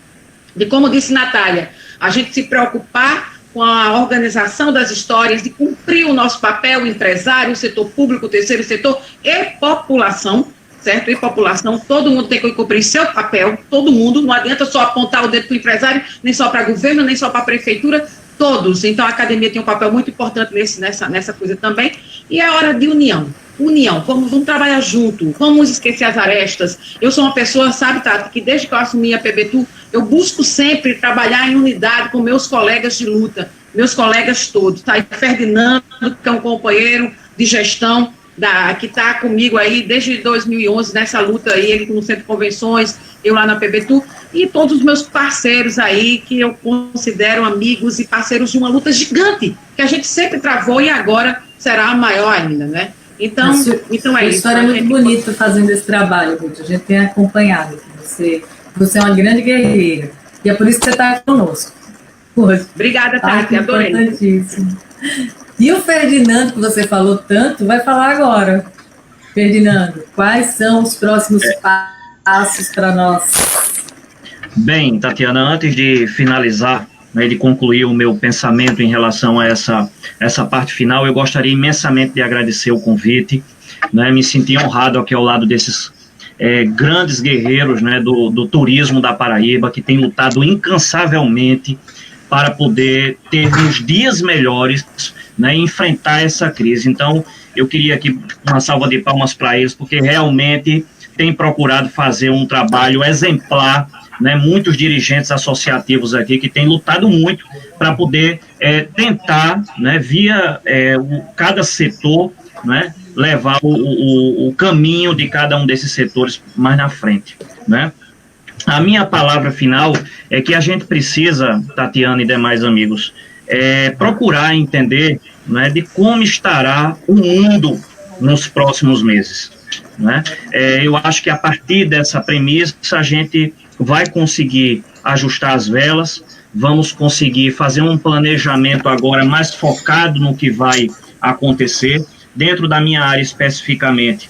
de, como disse Natália, a gente se preocupar com a organização das histórias, de cumprir o nosso papel, o empresário, o setor público, o terceiro setor e população, certo? E população, todo mundo tem que cumprir seu papel, todo mundo, não adianta só apontar o dedo para o empresário, nem só para o governo, nem só para a prefeitura, todos. Então a academia tem um papel muito importante nessa coisa também, e é hora de união, vamos trabalhar junto, vamos esquecer as arestas. Eu sou uma pessoa, sabe, Tati, que desde que eu assumi a PBTU, eu busco sempre trabalhar em unidade com meus colegas de luta, meus colegas todos, tá? E Ferdinando, que é um companheiro de gestão, que está comigo aí desde 2011 nessa luta aí, ele no Centro de Convenções, eu lá na PBTU, e todos os meus parceiros aí, que eu considero amigos e parceiros de uma luta gigante, que a gente sempre travou e agora será a maior ainda, né? Então é isso. A história é muito bonita fazendo esse trabalho, Ruth. A gente tem acompanhado. Você é uma grande guerreira. E é por isso que você está conosco. Obrigada, Tati. Adorei. Importantíssimo. E o Ferdinando, que você falou tanto, vai falar agora. Ferdinando, quais são os próximos passos para nós? Bem, Tatiana, antes de finalizar, de concluir o meu pensamento em relação a essa parte final, eu gostaria imensamente de agradecer o convite, né, me senti honrado aqui ao lado desses grandes guerreiros, né, do turismo da Paraíba, que têm lutado incansavelmente para poder ter uns dias melhores, né, e enfrentar essa crise. Então, eu queria aqui uma salva de palmas para eles, porque realmente têm procurado fazer um trabalho exemplar, né, muitos dirigentes associativos aqui que têm lutado muito para poder tentar, né, via cada setor, né, levar o caminho de cada um desses setores mais na frente, né. A minha palavra final é que a gente precisa, Tatiana e demais amigos, procurar entender, né, de como estará o mundo nos próximos meses, né. Eu acho que a partir dessa premissa a gente vai conseguir ajustar as velas, vamos conseguir fazer um planejamento agora mais focado no que vai acontecer, dentro da minha área especificamente,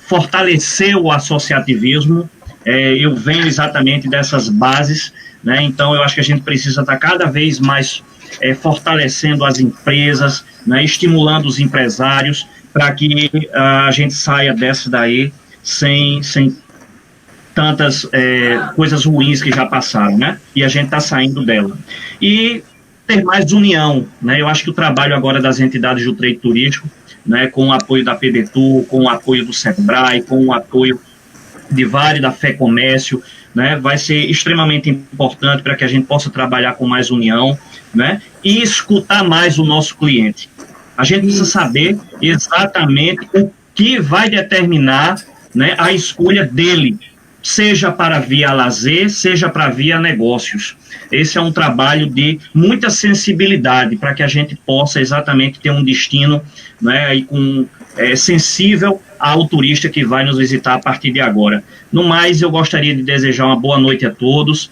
fortalecer o associativismo. Eu venho exatamente dessas bases, né? Então eu acho que a gente precisa estar cada vez mais fortalecendo as empresas, né? Estimulando os empresários, para que a gente saia dessa daí sem tantas coisas ruins que já passaram, né? E a gente está saindo dela. E ter mais união, né? Eu acho que o trabalho agora das entidades do trade turístico, né, com o apoio da PBTU, com o apoio do SEBRAE, com o apoio de Vale, da Fé Comércio, né, vai ser extremamente importante para que a gente possa trabalhar com mais união, né, e escutar mais o nosso cliente. A gente precisa saber exatamente o que vai determinar, né, a escolha dele, seja para via lazer, seja para via negócios. Esse é um trabalho de muita sensibilidade para que a gente possa exatamente ter um destino, né, e sensível ao turista que vai nos visitar a partir de agora. No mais, eu gostaria de desejar uma boa noite a todos.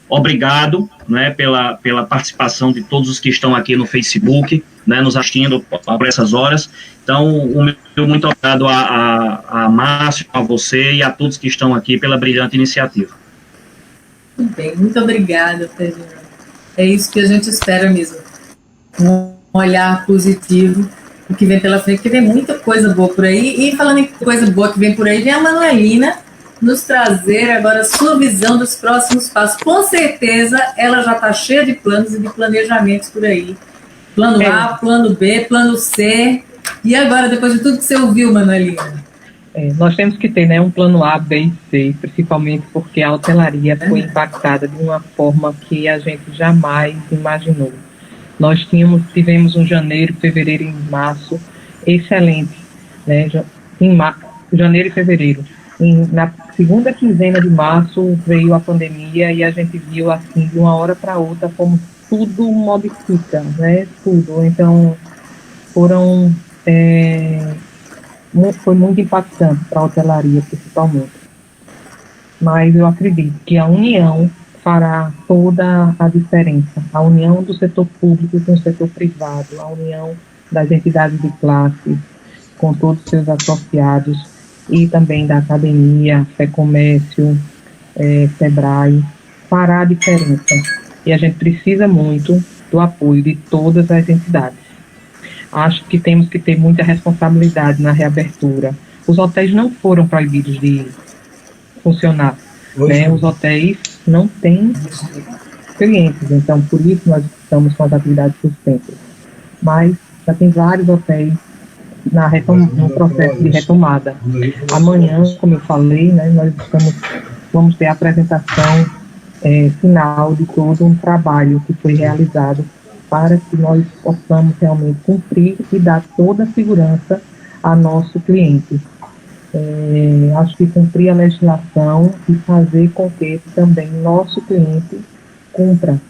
Obrigado, né, pela participação de todos os que estão aqui no Facebook, né, nos assistindo por essas horas. Então, muito obrigado a Márcio, a você e a todos que estão aqui pela brilhante iniciativa. Muito bem, muito obrigada, Ferdinand. É isso que a gente espera mesmo. Um olhar positivo, o que vem pela frente, que vem muita coisa boa por aí. E falando em coisa boa que vem por aí, vem a Manuelina nos trazer agora a sua visão dos próximos passos. Com certeza, ela já está cheia de planos e de planejamentos por aí. Plano A, plano B, plano C. E agora, depois de tudo que você ouviu, Manuelina? Nós temos que ter, né, um plano A, B e C, principalmente porque a hotelaria foi impactada de uma forma que a gente jamais imaginou. Nós tivemos um janeiro, fevereiro e março excelente, né, janeiro e fevereiro. Na segunda quinzena de março veio a pandemia e a gente viu assim, de uma hora para outra, como tudo modifica, né, tudo. Então, foi muito impactante para a hotelaria, principalmente. Mas eu acredito que a união fará toda a diferença. A união do setor público com o setor privado, a união das entidades de classe com todos os seus associados e também da academia, FEComércio, SEBRAE, fará a diferença. E a gente precisa muito do apoio de todas as entidades. Acho que temos que ter muita responsabilidade na reabertura. Os hotéis não foram proibidos de funcionar, né? Os hotéis não têm clientes, então por isso nós estamos com as atividades suspensas. Mas já tem vários hotéis no processo de retomada. Amanhã, como eu falei, né, nós vamos ter a apresentação final de todo um trabalho que foi realizado para que nós possamos realmente cumprir e dar toda a segurança a nosso cliente. Acho que cumprir a legislação e fazer com que também nosso cliente cumpra,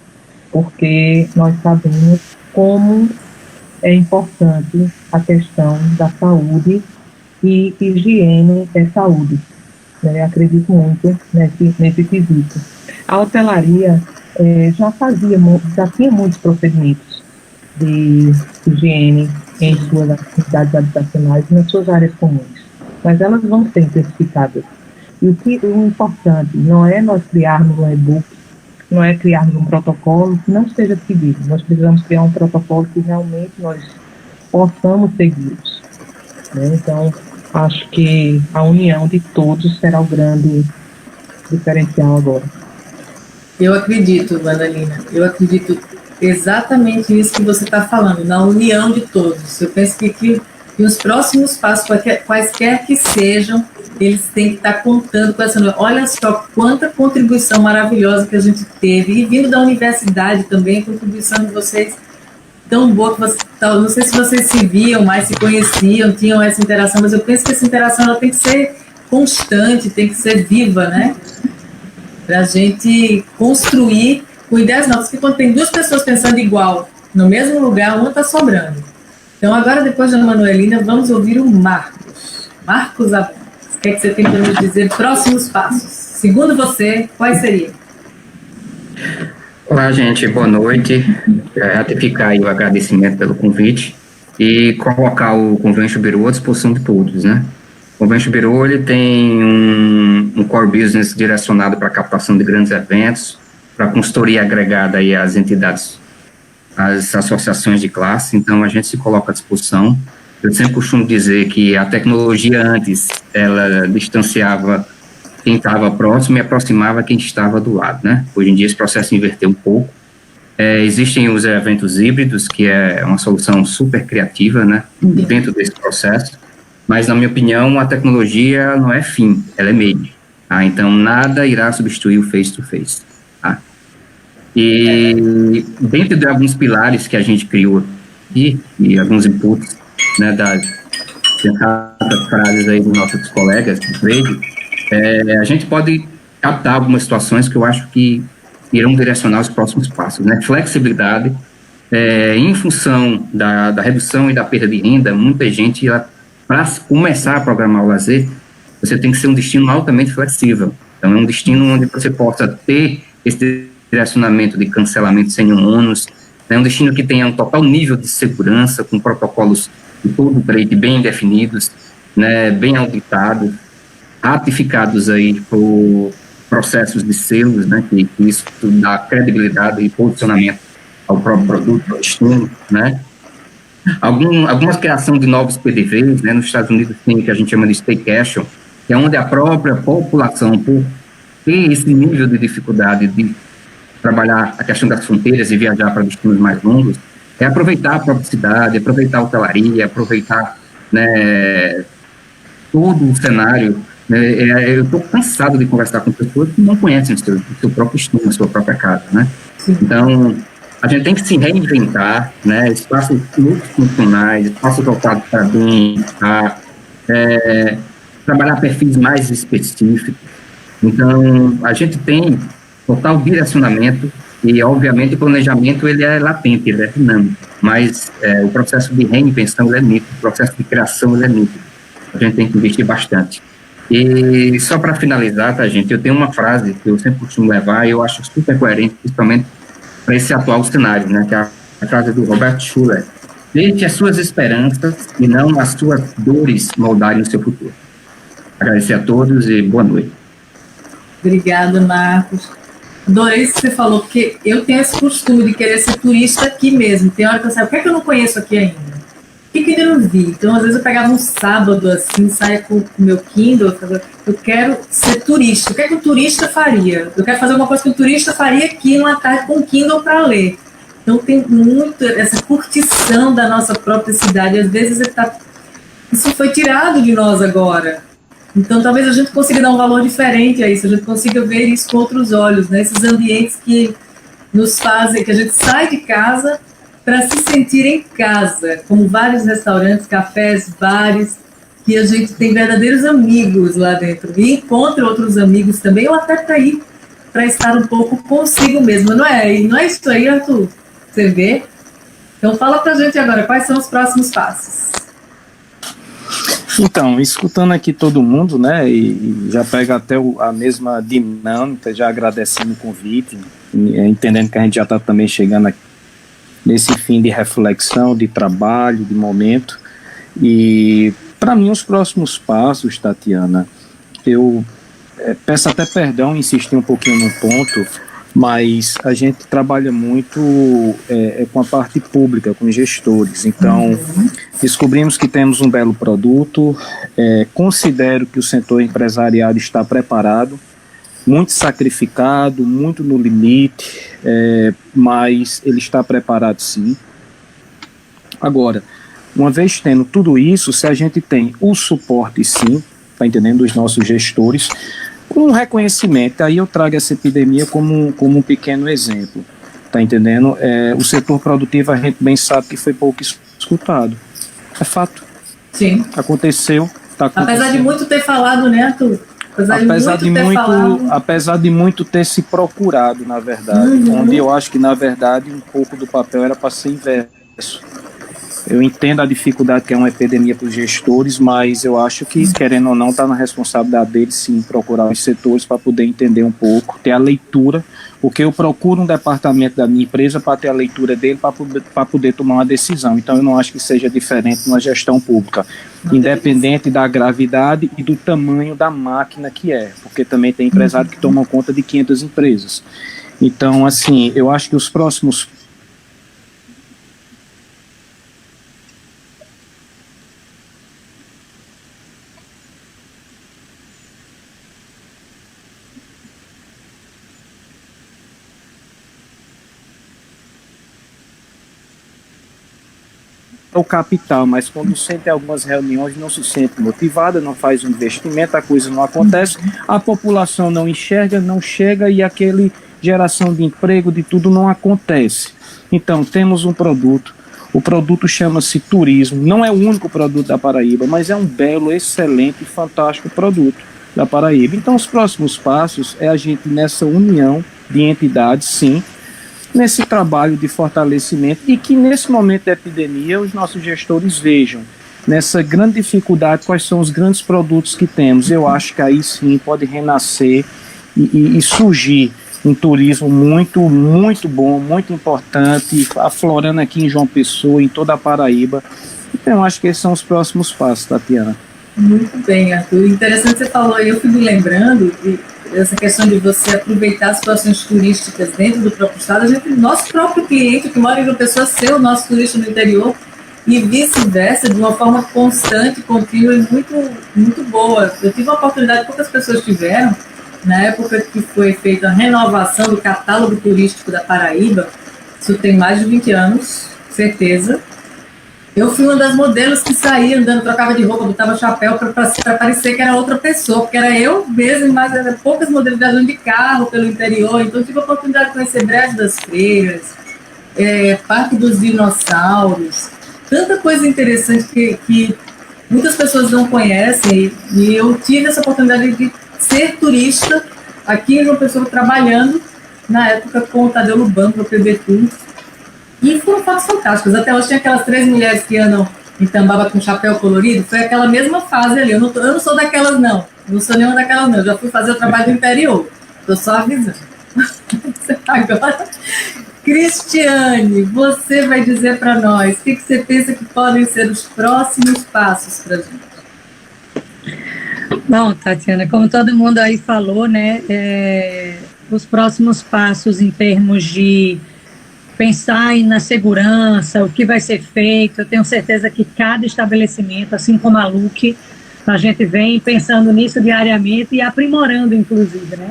porque nós sabemos como é importante a questão da saúde e higiene é saúde. Acredito muito nesse quesito. A hotelaria já tinha muitos procedimentos de higiene em suas atividades habitacionais e nas suas áreas comuns, mas elas vão ser intensificadas. E o importante não é nós criarmos um e-book, não é criarmos um protocolo que não seja seguido. Nós precisamos criar um protocolo que realmente nós possamos segui-los, né? Então, acho que a união de todos será o grande diferencial agora. Eu acredito, Manuelina, eu acredito exatamente nisso que você está falando, na união de todos. Eu penso que os próximos passos, quaisquer que sejam, eles têm que estar contando com essa... Olha só quanta contribuição maravilhosa que a gente teve, e vindo da universidade também, a contribuição de vocês tão boa, que não sei se vocês se viam, mas se conheciam, tinham essa interação, mas eu penso que essa interação ela tem que ser constante, tem que ser viva, né? Para a gente construir com ideias novas, porque quando tem duas pessoas pensando igual, no mesmo lugar, uma está sobrando. Então, agora, depois da Manuelina, vamos ouvir o Marcos. Marcos Abrantes, o que é que você tem para nos dizer? Próximos passos. Segundo você, quais seriam? Olá, gente, boa noite. Ratificar aí o agradecimento pelo convite e colocar o Convention Bureau à disposição de todos, né? O Convention Bureau, ele tem um core business direcionado para a captação de grandes eventos, para consultoria agregada aí às entidades, às associações de classe, então a gente se coloca à disposição. Eu sempre costumo dizer que a tecnologia antes, ela distanciava quem estava próximo e aproximava quem estava do lado, né? Hoje em dia esse processo inverteu um pouco. Existem os eventos híbridos, que é uma solução super criativa, né? Dentro desse processo. Mas, na minha opinião, a tecnologia não é fim, ela é meio. Tá? Então, nada irá substituir o face-to-face. Tá? E dentro de alguns pilares que a gente criou aqui, e alguns inputs, né, tantas frases aí dos nossos colegas do trade, a gente pode captar algumas situações que eu acho que irão direcionar os próximos passos, né? Flexibilidade, em função da redução e da perda de renda, muita gente, para começar a programar o lazer, você tem que ser um destino altamente flexível. Então, é um destino onde você possa ter esse direcionamento de cancelamento sem nenhum ônus, é um destino que tenha um total nível de segurança, com protocolos de todo o trade bem definidos, né, bem auditados, ratificados aí por processos de selos, né, que isso dá credibilidade e posicionamento ao próprio produto, ao destino, né. Algumas criação de novos PDVs, né, nos Estados Unidos tem o que a gente chama de staycation, que é onde a própria população, por ter esse nível de dificuldade de trabalhar a questão das fronteiras e viajar para destinos mais longos, é aproveitar a própria cidade, aproveitar a hotelaria, aproveitar, né, todo o cenário. Eu estou cansado de conversar com pessoas que não conhecem o seu próprio destino, a sua própria casa, né? Então, a gente tem que se reinventar, né? Espaços multifuncionais, espaços voltados para bem-estar, trabalhar perfis mais específicos. Então, a gente tem total direcionamento e, obviamente, o planejamento ele é latente, ele é dinâmico, mas o processo de reinvenção ele é nítido, o processo de criação ele é nítido. A gente tem que investir bastante. E só para finalizar, tá, gente, eu tenho uma frase que eu sempre costumo levar e eu acho super coerente, principalmente para esse atual cenário, né, que é a frase do Robert Schuller: deixe as suas esperanças e não as suas dores moldarem o seu futuro. Agradecer a todos e boa noite. Obrigada, Marcos. Adorei isso que você falou, porque eu tenho esse costume de querer ser turista aqui mesmo. Tem hora que eu saio, o que é que eu não conheço aqui ainda? O que eu não vi? Então, às vezes, eu pegava um sábado, assim, saia com o meu Kindle, eu quero ser turista. O que é que o turista faria? Eu quero fazer uma coisa que o turista faria aqui numa tarde com o Kindle para ler. Então, tem muito essa curtição da nossa própria cidade. Às vezes, isso foi tirado de nós agora. Então, talvez a gente consiga dar um valor diferente a isso, a gente consiga ver isso com outros olhos, né? Esses ambientes que nos fazem, que a gente sai de casa para se sentir em casa, como vários restaurantes, cafés, bares, que a gente tem verdadeiros amigos lá dentro e encontra outros amigos também, ou até para ir, para estar um pouco consigo mesmo, não é? E não é isso aí, Arthur? Você vê? Então fala pra gente agora, quais são os próximos passos? Então, escutando aqui todo mundo, né, e já pega até a mesma dinâmica, já agradecendo o convite, entendendo que a gente já está também chegando aqui nesse fim de reflexão, de trabalho, de momento. E para mim os próximos passos, Tatiana, eu peço até perdão, insistir um pouquinho no ponto, mas a gente trabalha muito com a parte pública, com gestores. Então, descobrimos que temos um belo produto, considero que o setor empresarial está preparado, muito sacrificado, muito no limite, mas ele está preparado sim. Agora, uma vez tendo tudo isso, se a gente tem o suporte sim, tá entendendo, dos nossos gestores, com um reconhecimento, aí eu trago essa epidemia como um pequeno exemplo, tá entendendo? O setor produtivo a gente bem sabe que foi pouco escutado, é fato. Sim. Aconteceu, tá acontecendo. Apesar de muito ter falado, né, Arthur? Apesar de muito ter se procurado, na verdade, onde eu acho que, na verdade, um pouco do papel era para ser inverso. Eu entendo a dificuldade que é uma epidemia para os gestores, mas eu acho que, querendo ou não, está na responsabilidade deles, sim, procurar os setores para poder entender um pouco, ter a leitura, porque eu procuro um departamento da minha empresa para ter a leitura dele, para poder tomar uma decisão. Então, eu não acho que seja diferente numa gestão pública, independente da gravidade e do tamanho da máquina que é, porque também tem empresário que tomam conta de 500 empresas. Então, assim, eu acho que os próximos o capital, mas quando sente algumas reuniões não se sente motivada, não faz um investimento, a coisa não acontece, a população não enxerga, não chega e aquele geração de emprego, de tudo não acontece. Então temos um produto O produto chama-se turismo, não é o único produto da Paraíba, mas é um belo, excelente e fantástico produto da Paraíba. Então, os próximos passos é a gente, nessa união de entidades, sim, nesse trabalho de fortalecimento e que, nesse momento da epidemia, os nossos gestores vejam nessa grande dificuldade quais são os grandes produtos que temos. Eu acho que aí, sim, pode renascer e surgir um turismo muito, muito bom, muito importante, aflorando aqui em João Pessoa, em toda a Paraíba. Então, eu acho que esses são os próximos passos, Tatiana. Muito bem, Arthur. Interessante você falou, eu fui me lembrando dessa questão de você aproveitar as situações turísticas dentro do próprio estado. Nosso próprio cliente que mora em João Pessoa ser o nosso turista no interior e vice-versa, de uma forma constante, contínua e muito, muito boa. Eu tive uma oportunidade, poucas pessoas tiveram, na época que foi feita a renovação do catálogo turístico da Paraíba, isso tem mais de 20 anos, certeza. Eu fui uma das modelos que saía andando, trocava de roupa, botava chapéu para parecer que era outra pessoa, porque era eu mesmo, mas eram poucas modelos viajando de carro pelo interior, então tive a oportunidade de conhecer Brejo das Freiras, Parque dos Dinossauros, tanta coisa interessante que muitas pessoas não conhecem, e eu tive essa oportunidade de ser turista aqui em João Pessoa, trabalhando na época com o Tadeu Luban, para o PB Tour, e foram fotos fantásticas. Até hoje tem aquelas 3 mulheres que andam em Tambaba com chapéu colorido, foi aquela mesma fase ali. Eu não sou daquelas não sou nenhuma daquelas não, eu já fui fazer o trabalho do interior, estou só avisando. Agora, Cristiane, você vai dizer para nós o que você pensa que podem ser os próximos passos para a gente? Bom, Tatiana, como todo mundo aí falou, né, os próximos passos em termos de pensar na segurança, o que vai ser feito, eu tenho certeza que cada estabelecimento, assim como a LUC, a gente vem pensando nisso diariamente e aprimorando, inclusive, né?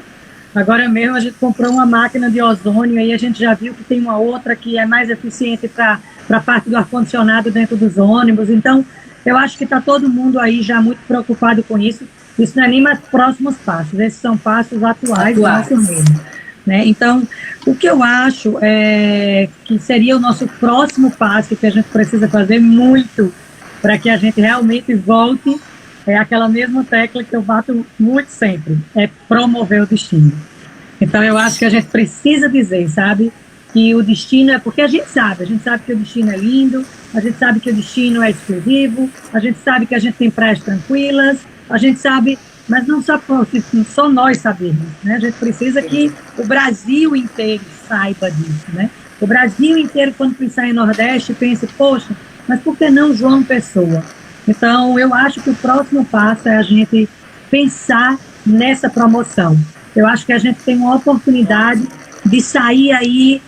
Agora mesmo a gente comprou uma máquina de ozônio, aí a gente já viu que tem uma outra que é mais eficiente para a parte do ar-condicionado dentro dos ônibus, então eu acho que está todo mundo aí já muito preocupado com isso. Isso não é nem mais próximos passos, esses são passos atuais. Mesmo, né? Então, o que eu acho é que seria o nosso próximo passo, que a gente precisa fazer muito para que a gente realmente volte, é aquela mesma tecla que eu bato muito sempre, é promover o destino. Então, eu acho que a gente precisa dizer, sabe, que o destino é, porque a gente sabe que o destino é lindo, a gente sabe que o destino é exclusivo, a gente sabe que a gente tem praias tranquilas, a gente sabe, mas não só nós sabemos, né? A gente precisa que o Brasil inteiro saiba disso, né? O Brasil inteiro, quando pensar em Nordeste, pense, poxa, mas por que não João Pessoa? Então, eu acho que o próximo passo é a gente pensar nessa promoção. Eu acho que a gente tem uma oportunidade de sair aí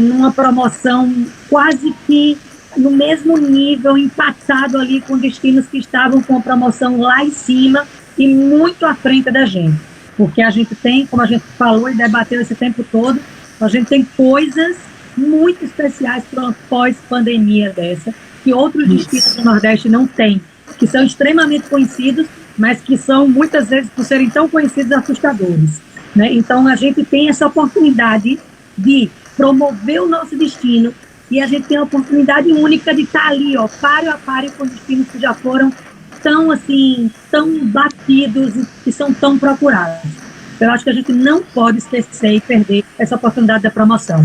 numa promoção quase que no mesmo nível, empatado ali com destinos que estavam com promoção lá em cima e muito à frente da gente. Porque a gente tem, como a gente falou e debateu esse tempo todo, a gente tem coisas muito especiais para uma pós-pandemia dessa, que outros destinos do Nordeste não têm, que são extremamente conhecidos, mas que são, muitas vezes, por serem tão conhecidos, assustadores, né? Então, a gente tem essa oportunidade de promover o nosso destino e a gente tem a oportunidade única de estar ali, ó, páreo a páreo com destinos que já foram tão, assim, tão batidos e que são tão procurados. Eu acho que a gente não pode esquecer e perder essa oportunidade da promoção.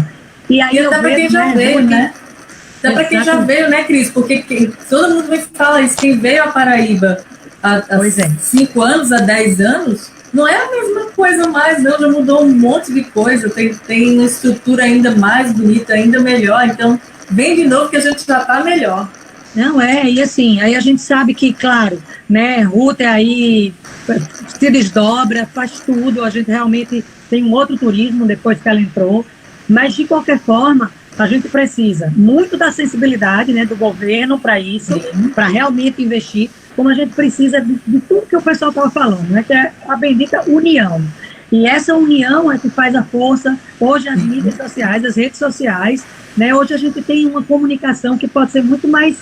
E aí até para quem já veio, né? Até para quem já veio, né, Cris? Porque todo mundo me fala isso, quem veio a Paraíba há 5 anos, há 10 anos, não é a mesma coisa mais, não, já mudou um monte de coisa, tem uma estrutura ainda mais bonita, ainda melhor, então vem de novo que a gente já está melhor. Não, e assim, aí a gente sabe que, claro, né, Ruth aí se desdobra, faz tudo, a gente realmente tem um outro turismo depois que ela entrou, mas de qualquer forma, a gente precisa muito da sensibilidade, né, do governo para isso, para realmente investir, como a gente precisa de tudo que o pessoal estava falando, né, que é a bendita união. E essa união é que faz a força. Hoje as mídias sociais, as redes sociais, né, hoje a gente tem uma comunicação que pode ser muito mais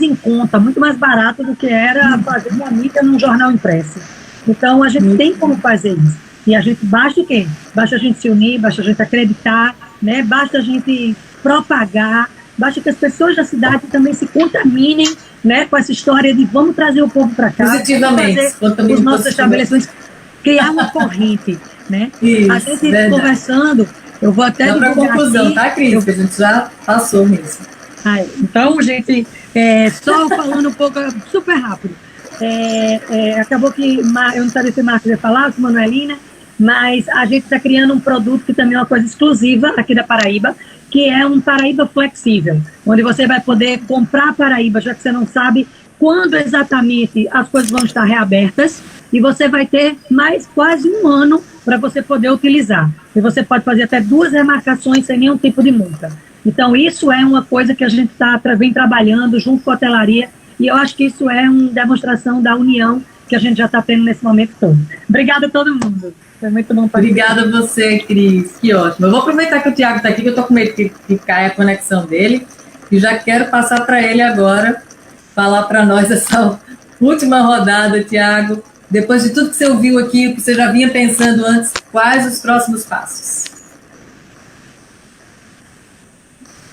em conta, muito mais barata do que era fazer uma mídia num jornal impresso. Então a gente tem como fazer isso. E a gente basta o quê? Basta a gente se unir, basta a gente acreditar, né? Basta a gente propagar, basta que as pessoas da cidade também se contaminem, né, com essa história de vamos trazer o povo para cá, positivamente, fazer os nossos estabelecimentos, criar uma corrente, né? Isso, a gente verdade. Conversando, eu vou até divulgar para conclusão, aqui, tá, Cris? Que a gente já passou mesmo. Então, gente, só falando um pouco, super rápido, acabou que, eu não sabia se Marcos ia falar, se Manuelina, mas a gente está criando um produto que também é uma coisa exclusiva aqui da Paraíba, que é um Paraíba flexível, onde você vai poder comprar Paraíba, já que você não sabe quando exatamente as coisas vão estar reabertas, e você vai ter mais quase um ano para você poder utilizar. E você pode fazer até 2 remarcações sem nenhum tipo de multa. Então, isso é uma coisa que a gente vem trabalhando junto com a hotelaria, e eu acho que isso é uma demonstração da união que a gente já está tendo nesse momento todo. Obrigada a todo mundo. Foi muito bom participar. Obrigada a você, Cris. Que ótimo. Eu vou aproveitar que o Tiago está aqui, que eu estou com medo que caia a conexão dele, e já quero passar para ele agora, falar para nós essa última rodada, Tiago. Depois de tudo que você ouviu aqui, o que você já vinha pensando antes, quais os próximos passos?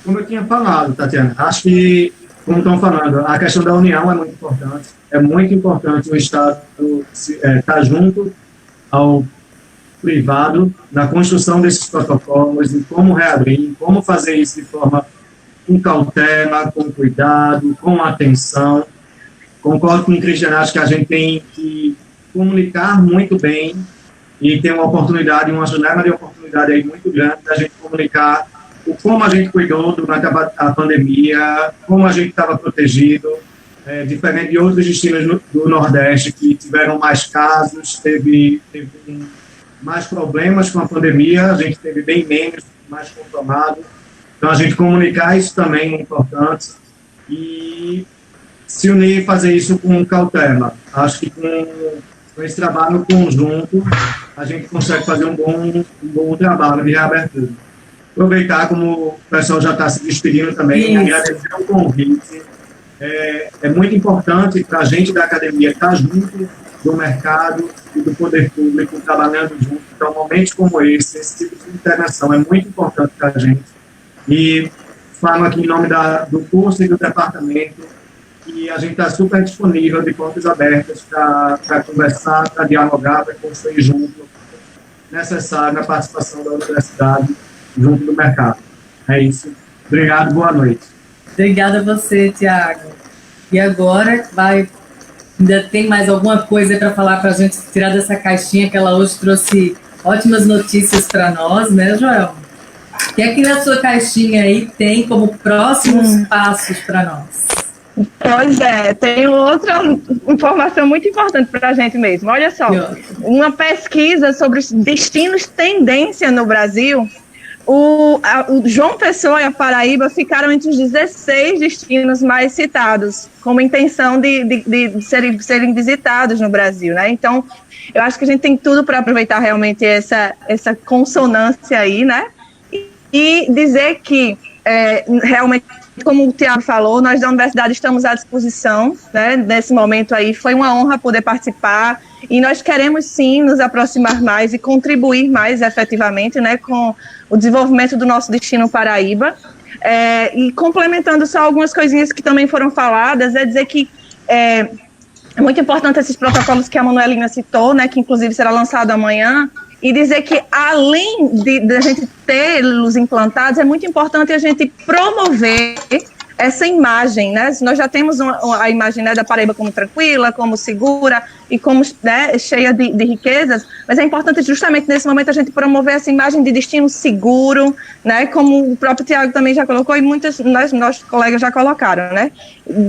Como eu tinha falado, Tatiana, acho que, como estão falando, a questão da união é muito importante. É muito importante o Estado estar junto ao privado na construção desses protocolos, em como reabrir, como fazer isso de forma com cautela, com cuidado, com atenção. Concordo com o Cristiano, acho que a gente tem que comunicar muito bem e ter uma oportunidade, uma janela de oportunidade aí muito grande da gente comunicar o como a gente cuidou durante a pandemia, como a gente estava protegido, diferente de outros destinos do Nordeste que tiveram mais casos, teve mais problemas com a pandemia, a gente teve bem menos, mais controlado. Então, a gente comunicar isso também é importante e se unir e fazer isso com cautela. Acho que com esse trabalho conjunto, a gente consegue fazer um bom trabalho de reabertura. Aproveitar, como o pessoal já está se despedindo também, agradecer o convite. É muito importante para a gente da academia estar junto do mercado e do poder público, trabalhando junto. Então, momentos como esse tipo de interação é muito importante para a gente. E falo aqui em nome do curso e do departamento, e a gente está super disponível, de portas abertas, para conversar, para dialogar, para construir junto, necessário a participação da universidade junto do mercado. É isso. Obrigado, boa noite. Obrigada a você, Tiago. E agora, ainda tem mais alguma coisa para falar para a gente tirar dessa caixinha que ela hoje trouxe ótimas notícias para nós, né, Joel? O que é que na sua caixinha aí tem como próximos passos para nós? Pois tem outra informação muito importante para a gente mesmo. Olha só, uma pesquisa sobre os destinos tendência no Brasil, o João Pessoa e a Paraíba ficaram entre os 16 destinos mais citados, como intenção de serem visitados no Brasil, né? Então, eu acho que a gente tem tudo para aproveitar realmente essa consonância aí, né? E dizer que, realmente, como o Tiago falou, nós da universidade estamos à disposição, né, nesse momento aí. Foi uma honra poder participar e nós queremos sim nos aproximar mais e contribuir mais efetivamente, né, com o desenvolvimento do nosso destino Paraíba. E complementando só algumas coisinhas que também foram faladas, dizer que é muito importante esses protocolos que a Manuelina citou, né, que inclusive será lançado amanhã, e dizer que, além de a gente tê-los implantados, é muito importante a gente promover essa imagem, né? Nós já temos a imagem, né, da Paraíba como tranquila, como segura e como, né, cheia de riquezas, mas é importante justamente nesse momento a gente promover essa imagem de destino seguro, né, como o próprio Tiago também já colocou e muitos nossos colegas já colocaram, né?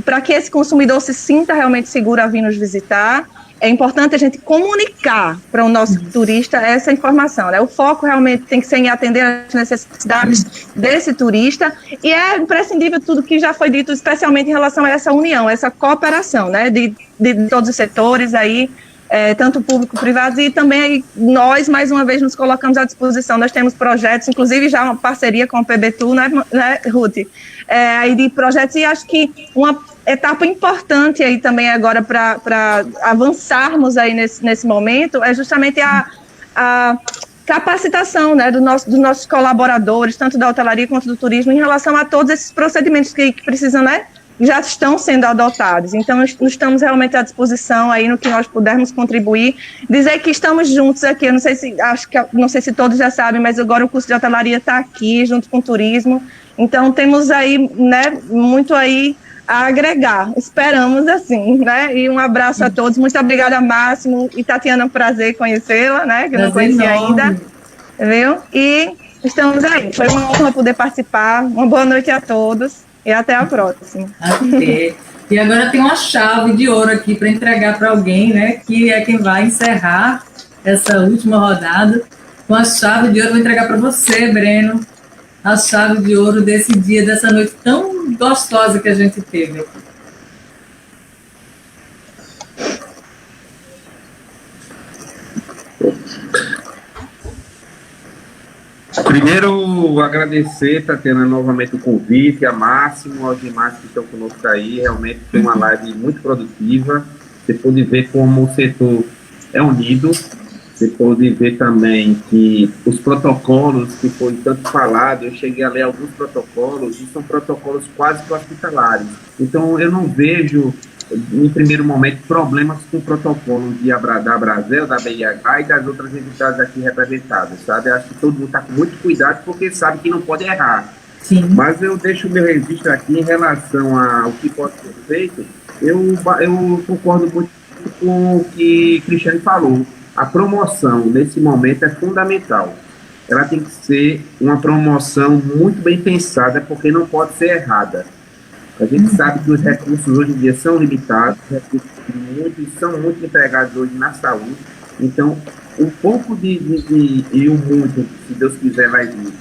Para que esse consumidor se sinta realmente seguro a vir nos visitar, é importante a gente comunicar para o nosso turista essa informação, né? O foco realmente tem que ser em atender as necessidades desse turista e é imprescindível tudo que já foi dito, especialmente em relação a essa união, essa cooperação, né? De todos os setores aí, tanto público, privado, e também aí nós, mais uma vez, nos colocamos à disposição. Nós temos projetos, inclusive já uma parceria com o PBTU, né, Ruth? Aí de projetos, e acho que uma etapa importante aí também agora para avançarmos aí nesse momento é justamente capacitação, né, dos nossos colaboradores, tanto da hotelaria quanto do turismo, em relação a todos esses procedimentos que precisam, né, já estão sendo adotados. Então, estamos realmente à disposição aí no que nós pudermos contribuir. Dizer que estamos juntos aqui, eu não sei se todos já sabem, mas agora o curso de hotelaria está aqui, junto com o turismo. Então, temos aí, né, muito aí a agregar. Esperamos assim, né? E um abraço a todos. Muito obrigada, Máximo e Tatiana, prazer conhecê-la, né? Que eu não conhecia ainda. Viu? E estamos aí. Foi uma honra poder participar. Uma boa noite a todos. E até a próxima. E agora tem uma chave de ouro aqui para entregar para alguém, né? Que é quem vai encerrar essa última rodada. Com a chave de ouro, vou entregar para você, Breno. A chave de ouro desse dia, dessa noite tão gostosa que a gente teve aqui. Primeiro, agradecer, Tatiana, novamente o convite, a Máximo, aos demais que estão conosco aí. Realmente foi uma live muito produtiva. Você pode ver como o setor é unido. Você pode ver também que os protocolos que foi tanto falado, eu cheguei a ler alguns protocolos, e são protocolos quase que hospitalares. Então, eu não vejo, em primeiro momento, problemas com o protocolo da Brasel, da BIH e das outras entidades aqui representadas, sabe? Eu acho que todo mundo está com muito cuidado, porque sabe que não pode errar. Sim. Mas eu deixo o meu registro aqui em relação ao que pode ser feito. Eu concordo muito com o que Cristiane falou. A promoção, nesse momento, é fundamental. Ela tem que ser uma promoção muito bem pensada, porque não pode ser errada. A gente sabe que os recursos hoje em dia são limitados, os recursos são muito empregados hoje na saúde. Então, um pouco e o muito, se Deus quiser, vai vir,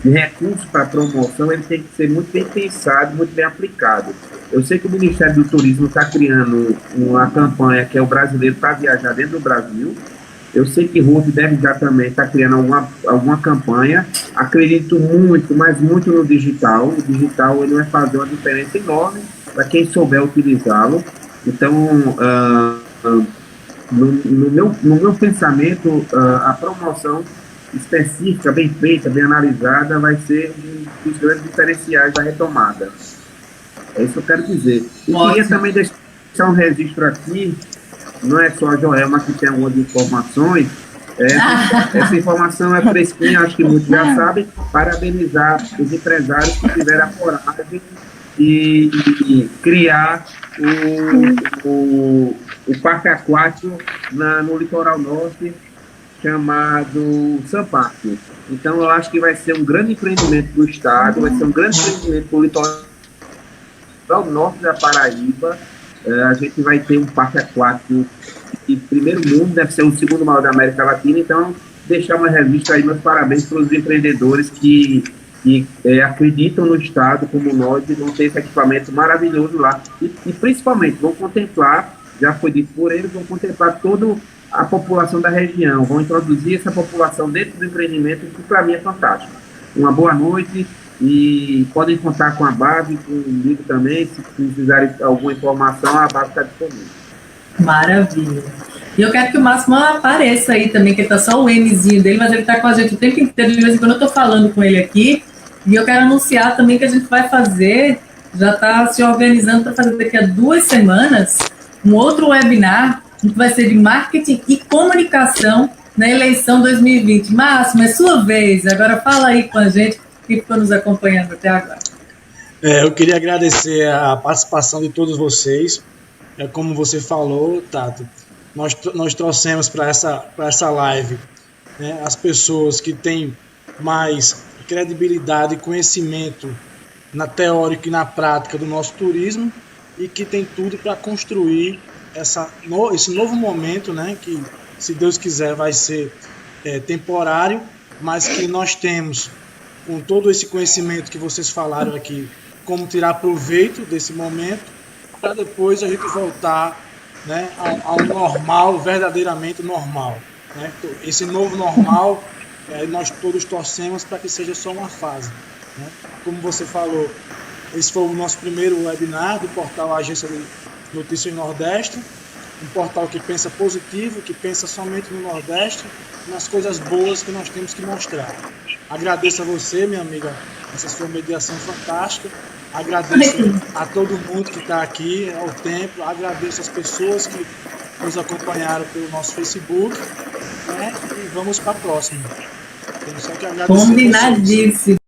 de recursos para promoção, ele tem que ser muito bem pensado, muito bem aplicado. Eu sei que o Ministério do Turismo está criando uma campanha que é o brasileiro para viajar dentro do Brasil. Eu sei que Ruth deve já também estar criando alguma campanha. Acredito muito, mas muito no digital. O digital ele vai fazer uma diferença enorme para quem souber utilizá-lo. Então, no meu pensamento, a promoção específica, bem feita, bem analisada, vai ser um dos grandes diferenciais da retomada. É isso que eu quero dizer. E queria também deixar um registro aqui. Não é só a Joelma que tem algumas informações. Essa informação é fresquinha, acho que muitos já sabem. Parabenizar os empresários que tiveram a coragem de criar o parque aquático no litoral norte, chamado Samparque. Então, eu acho que vai ser um grande empreendimento do Estado, vai ser um grande empreendimento do litoral norte da Paraíba. A gente vai ter um parque aquático de primeiro mundo, deve ser o segundo maior da América Latina. Então, deixar uma revista aí, meus parabéns para os empreendedores que acreditam no Estado como nós e vão ter esse equipamento maravilhoso lá. E principalmente, vão contemplar, já foi dito por eles, vão contemplar toda a população da região, vão introduzir essa população dentro do empreendimento, que para mim é fantástico. Uma boa noite. E podem contar com a base, comigo também, se precisarem de alguma informação, a base está disponível. Maravilha. E eu quero que o Máximo apareça aí também, que está só o Mzinho dele, mas ele está com a gente o tempo inteiro, de vez em quando eu estou falando com ele aqui, e eu quero anunciar também que a gente vai fazer, já está se organizando para fazer daqui a 2 semanas, um outro webinar, que vai ser de marketing e comunicação na eleição 2020. Máximo, é sua vez, agora fala aí com a gente, que ficou nos acompanhando até agora. Eu queria agradecer a participação de todos vocês. Como você falou, Tato, nós trouxemos para essa live, né, as pessoas que têm mais credibilidade e conhecimento na teórica e na prática do nosso turismo e que tem tudo para construir esse novo momento, né, que, se Deus quiser, vai ser temporário, mas que nós temos, com todo esse conhecimento que vocês falaram aqui, como tirar proveito desse momento, para depois a gente voltar, né, ao normal, verdadeiramente normal. Né? Esse novo normal, nós todos torcemos para que seja só uma fase. Né? Como você falou, esse foi o nosso primeiro webinar do portal Agência de Notícias Nordeste, um portal que pensa positivo, que pensa somente no Nordeste, nas coisas boas que nós temos que mostrar. Agradeço a você, minha amiga, essa sua mediação fantástica. Agradeço a todo mundo que está aqui, ao templo. Agradeço as pessoas que nos acompanharam pelo nosso Facebook, né? E vamos para a próxima. Tenho só que agradecer. Combinadíssimo.